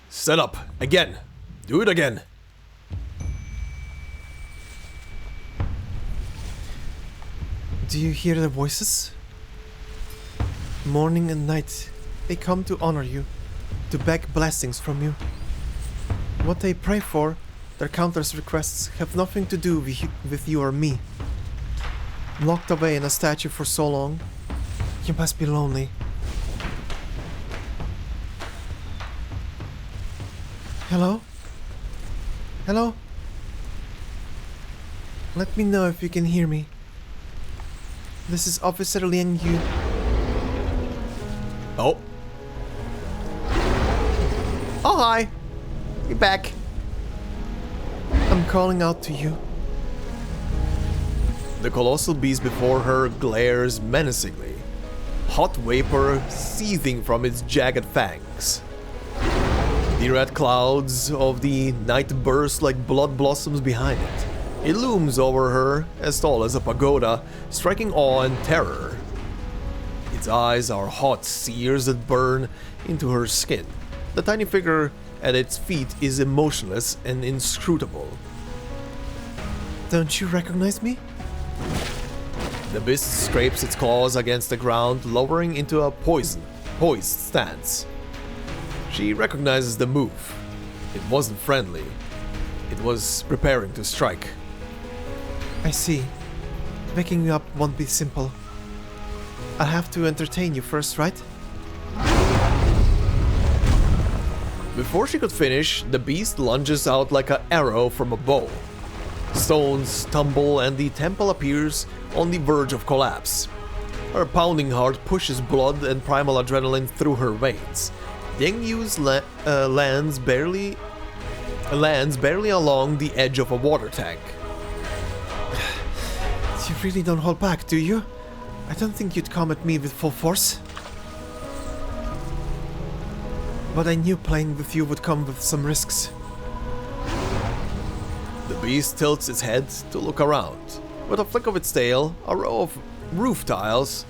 Stand up. Again. Do it again. Do you hear the voices? Morning and night, they come to honor you, to beg blessings from you. What they pray for, their countless requests, have nothing to do with you or me. Locked away in a statue for so long, you must be lonely. Hello? Hello? Let me know if you can hear me. This is Officer Liang Yu. Oh. Oh, hi. You're back. I'm calling out to you. The colossal beast before her glares menacingly, hot vapor seething from its jagged fangs. The red clouds of the night burst like blood blossoms behind it. It looms over her, as tall as a pagoda, striking awe and terror. Its eyes are hot sears that burn into her skin. The tiny figure at its feet is emotionless and inscrutable. Don't you recognize me? The beast scrapes its claws against the ground, lowering into a poised stance. She recognizes the move. It wasn't friendly. It was preparing to strike. I see. Waking you up won't be simple. I'll have to entertain you first, right? Before she could finish, the beast lunges out like an arrow from a bow. Stones tumble and the temple appears on the verge of collapse. Her pounding heart pushes blood and primal adrenaline through her veins. Liang Yu's lands barely along the edge of a water tank. You really don't hold back, do you? I don't think you'd come at me with full force. But I knew playing with you would come with some risks. The beast tilts its head to look around. With a flick of its tail, a row of roof tiles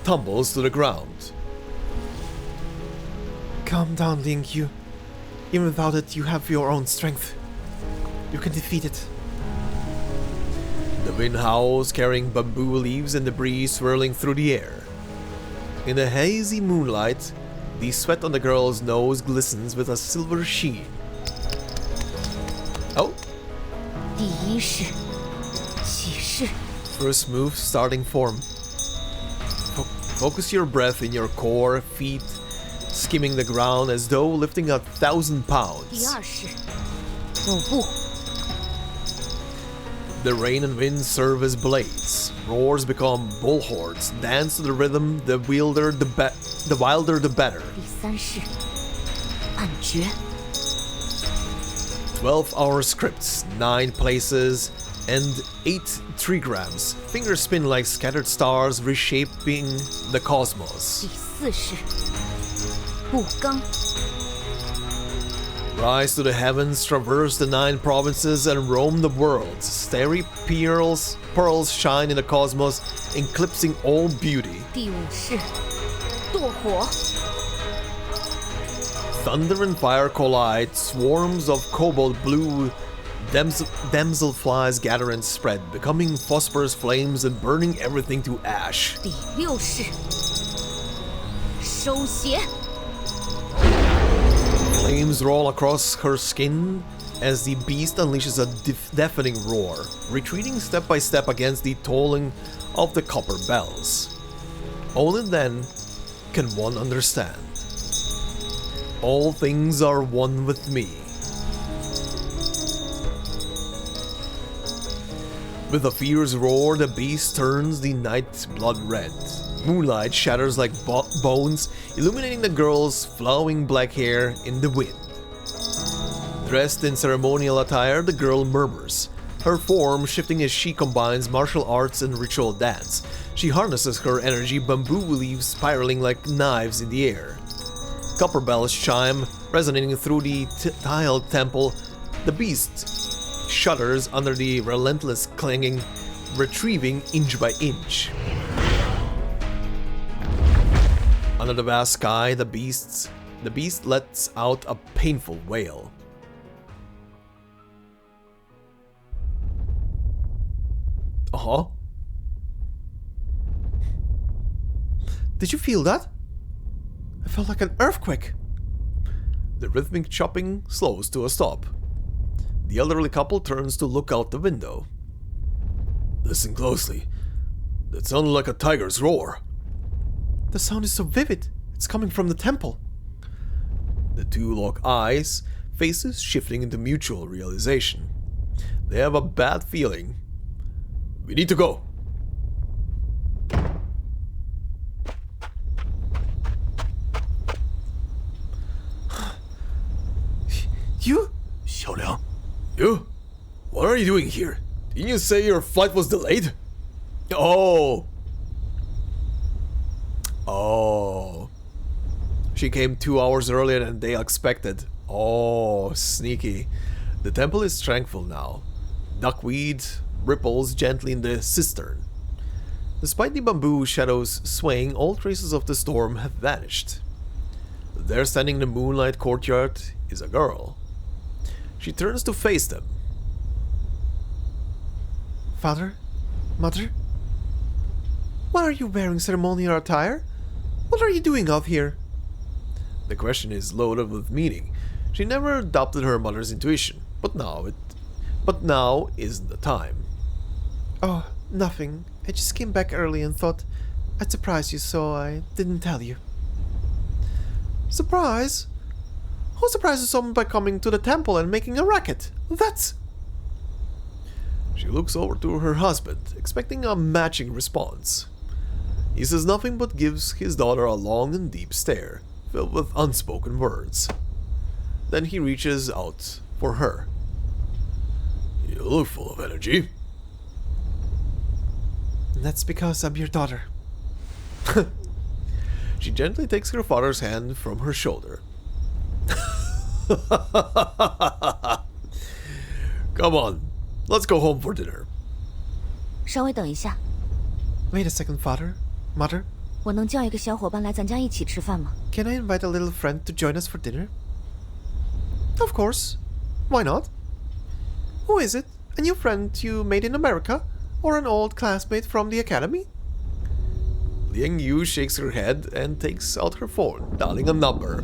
tumbles to the ground. Calm down, Liang. Even without it, you have your own strength. You can defeat it. The wind howls, carrying bamboo leaves and debris swirling through the air. In the hazy moonlight, the sweat on the girl's nose glistens with a silver sheen. Oh. 第一式，起势。 First move, starting form. Focus your breath in your core, feet skimming the ground as though lifting 1,000 pounds. 第二式，舞步。 The rain and wind serve as blades. Roars become bullhorns. Dance to the rhythm. The wilder the better. 第三式，判决。 12-hour scripts, 9 places, and 8 trigrams. Fingers spin like scattered stars, reshaping the cosmos. 第四式，步刚。 Rise to the heavens, traverse the 9 provinces, and roam the world. Starry pearls shine in the cosmos, eclipsing all beauty. 第五式，堕火。 Thunder and fire collide, swarms of cobalt blue damselflies gather and spread, becoming phosphorus flames and burning everything to ash. 第六式，收邪。 Flames roll across her skin as the beast unleashes a deafening roar, retreating step by step against the tolling of the copper bells. Only then can one understand. All things are one with me. With a fierce roar, the beast turns the night blood red. Moonlight shatters like bones, illuminating the girl's flowing black hair in the wind. Dressed in ceremonial attire, the girl murmurs, her form shifting as she combines martial arts and ritual dance. She harnesses her energy, bamboo leaves spiraling like knives in the air. Copper bells chime, resonating through the tiled temple. The beast shudders under the relentless clanging, retrieving inch by inch. Under the vast sky, the beast lets out a painful wail. Uh-huh. Did you feel that? I felt like an earthquake. The rhythmic chopping slows to a stop. The elderly couple turns to look out the window. Listen closely. That sounded like a tiger's roar. The sound is so vivid. It's coming from the temple. The two lock eyes, faces shifting into mutual realization. They have a bad feeling. We need to go. You? Xiaoliang, You? What are you doing here? Didn't you say your flight was delayed? Oh. Oh. She came 2 hours earlier than they expected. Oh, sneaky. The temple is tranquil now. Duckweed ripples gently in the cistern. Despite the bamboo shadows swaying, all traces of the storm have vanished. There, standing in the moonlight courtyard, is a girl. She turns to face them. Father? Mother? Why are you wearing ceremonial attire? What are you doing out here? The question is loaded with meaning. She never adopted her mother's intuition, but now isn't the time. Oh, nothing. I just came back early and thought I'd surprise you, so I didn't tell you. Surprise? Who surprises someone by coming to the temple and making a racket? That's... She looks over to her husband, expecting a matching response. He says nothing but gives his daughter a long and deep stare, filled with unspoken words. Then he reaches out for her. You look full of energy. That's because I'm your daughter. She gently takes her father's hand from her shoulder. Come on, Let's go home for dinner. 稍微等一下， Wait a second, Father. Mother, 我能叫一个小伙伴来咱家一起吃饭吗？ can I invite a little friend to join us for dinner? Of course. Why not? Who is it? A new friend you made in America? Or an old classmate from the academy? Liang Yu shakes her head and takes out her phone, dialing a number.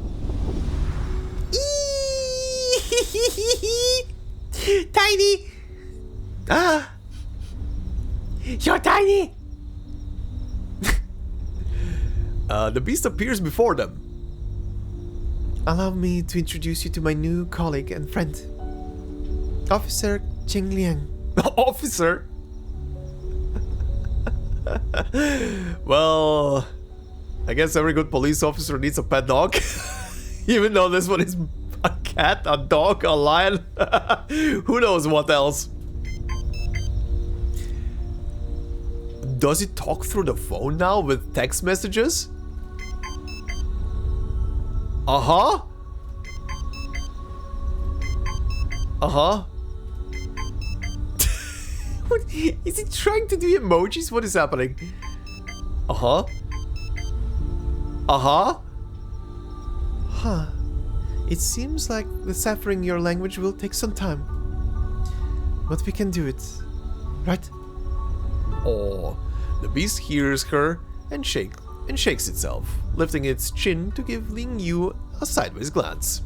Tiny! Ah! You're tiny! The beast appears before them. Allow me to introduce you to my new colleague and friend, Officer Cheng Liang. Officer? Well, I guess every good police officer needs a pet dog. Even though this one is a cat, a dog, a lion. Who knows what else? Does it talk through the phone now with text messages? Uh-huh. Uh-huh. What? Is he trying to do emojis? What is happening? Uh-huh. Uh-huh. Huh. It seems like deciphering your language will take some time. But we can do it, right? Oh, the beast hears her and shakes itself, lifting its chin to give Liang Yu a sideways glance.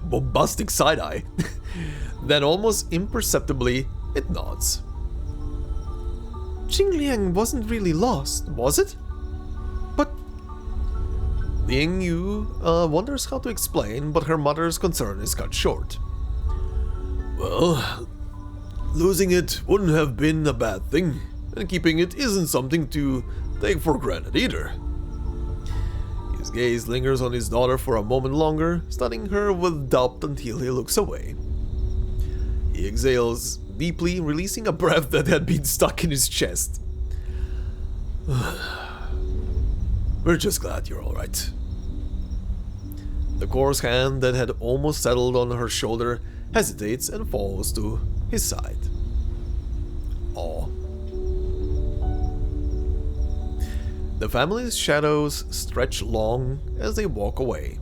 Bombastic side-eye. Then almost imperceptibly, it nods. Cheng Liang wasn't really lost, was it? But Liang Yu wonders how to explain, but her mother's concern is cut short. Well, losing it wouldn't have been a bad thing, and keeping it isn't something to take for granted either. His gaze lingers on his daughter for a moment longer, studying her with doubt until he looks away. He exhales deeply, releasing a breath that had been stuck in his chest. We're just glad you're alright. The coarse hand that had almost settled on her shoulder hesitates and falls to his side. Aw. The family's shadows stretch long as they walk away,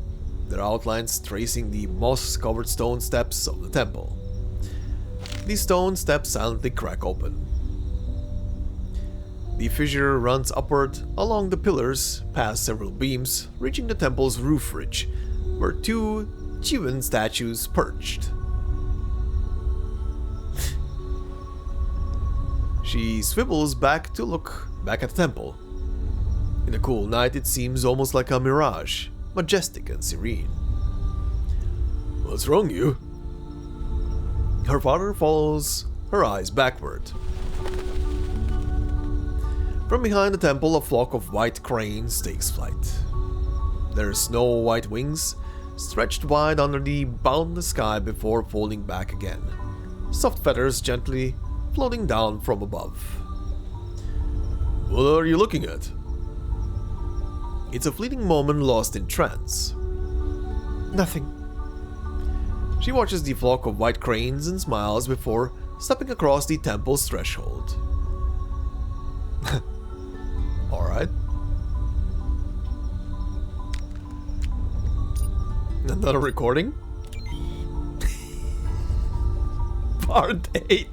their outlines tracing the moss-covered stone steps of the temple. The stone steps silently crack open. The fissure runs upward along the pillars, past several beams, reaching the temple's roof ridge, where two Chiwen statues perched. She swivels back to look back at the temple. In the cool night, it seems almost like a mirage, majestic and serene. What's wrong, you? Her father follows her eyes backward. From behind the temple, a flock of white cranes takes flight. Their snow-white wings stretched wide under the boundless sky before folding back again, soft feathers gently floating down from above. What are you looking at? It's a fleeting moment lost in trance. nothing. She watches the flock of white cranes and smiles before stepping across the temple's threshold. Alright. Another recording? Part 8.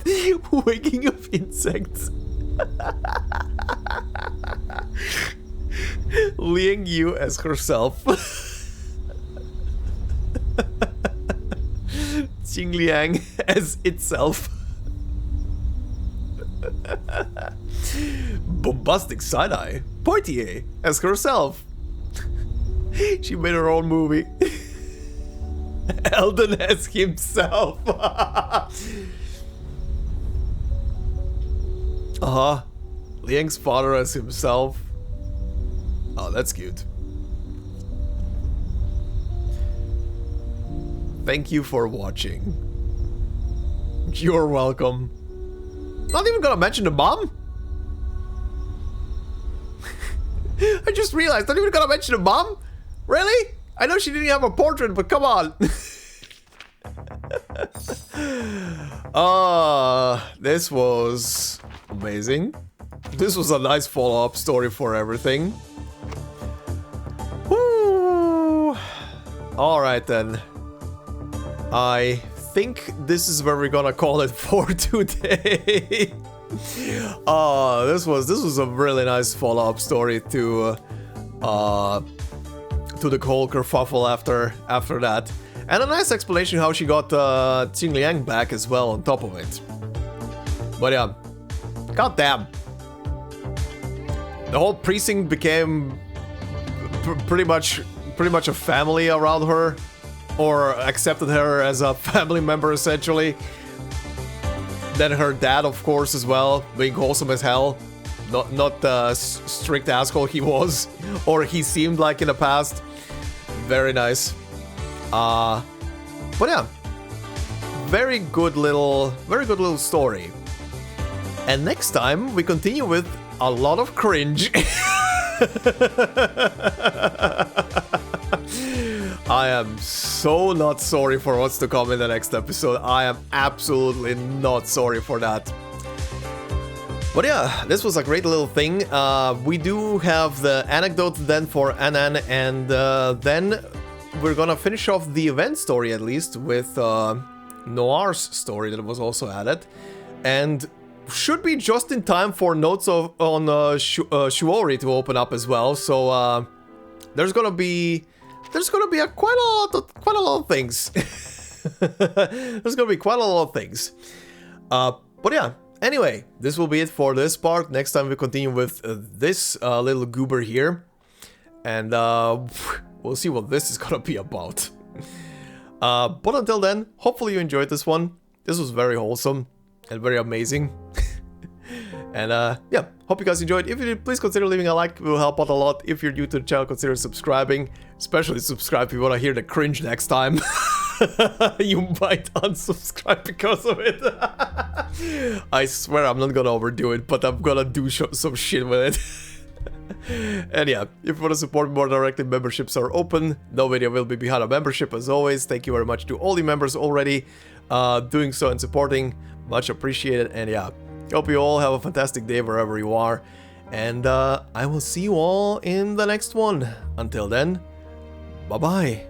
Waking of insects. Liang Yu as herself. Xing Liang as itself. Bombastic side-eye. Poitier as herself. She made her own movie. Eldon as himself. Liang's father as himself. Oh, that's cute. Thank you for watching. You're welcome. Not even gonna mention the mom? I just realized, not even gonna mention the mom? Really? I know she didn't have a portrait, but come on. This was amazing. This was a nice follow-up story for everything. Woo! Alright then. I think this is where we're gonna call it for today. This was a really nice follow-up story to the whole kerfuffle after that. And a nice explanation how she got Liang back as well on top of it. But yeah, goddamn. The whole precinct became pretty much a family around her, or accepted her as a family member essentially. Then her dad, of course, as well, being wholesome as hell. Not the strict asshole he was, or he seemed like in the past. Very nice. But yeah, very good little story. And next time we continue with a lot of cringe. I am so not sorry for what's to come in the next episode. I am absolutely not sorry for that. But yeah, this was a great little thing. We do have the anecdote then for Anan, and then we're gonna finish off the event story at least with Noir's story that was also added, and should be just in time for notes on Shuori to open up as well. So there's gonna be quite a lot of things. There's gonna be quite a lot of things. But yeah. Anyway, this will be it for this part. Next time we continue with this little goober here. And we'll see what this is gonna be about. But until then, hopefully you enjoyed this one. This was very wholesome and very amazing. And yeah, hope you guys enjoyed. If you did, please consider leaving a like. It will help out a lot. If you're new to the channel, consider subscribing. Especially subscribe if you want to hear the cringe next time. You might unsubscribe because of it. I swear I'm not gonna overdo it, but I'm gonna do some shit with it. And yeah, if you want to support me more directly, memberships are open. No video will be behind a membership as always. Thank you very much to all the members already doing so and supporting. Much appreciated. And yeah, hope you all have a fantastic day wherever you are. And I will see you all in the next one. Until then, bye-bye.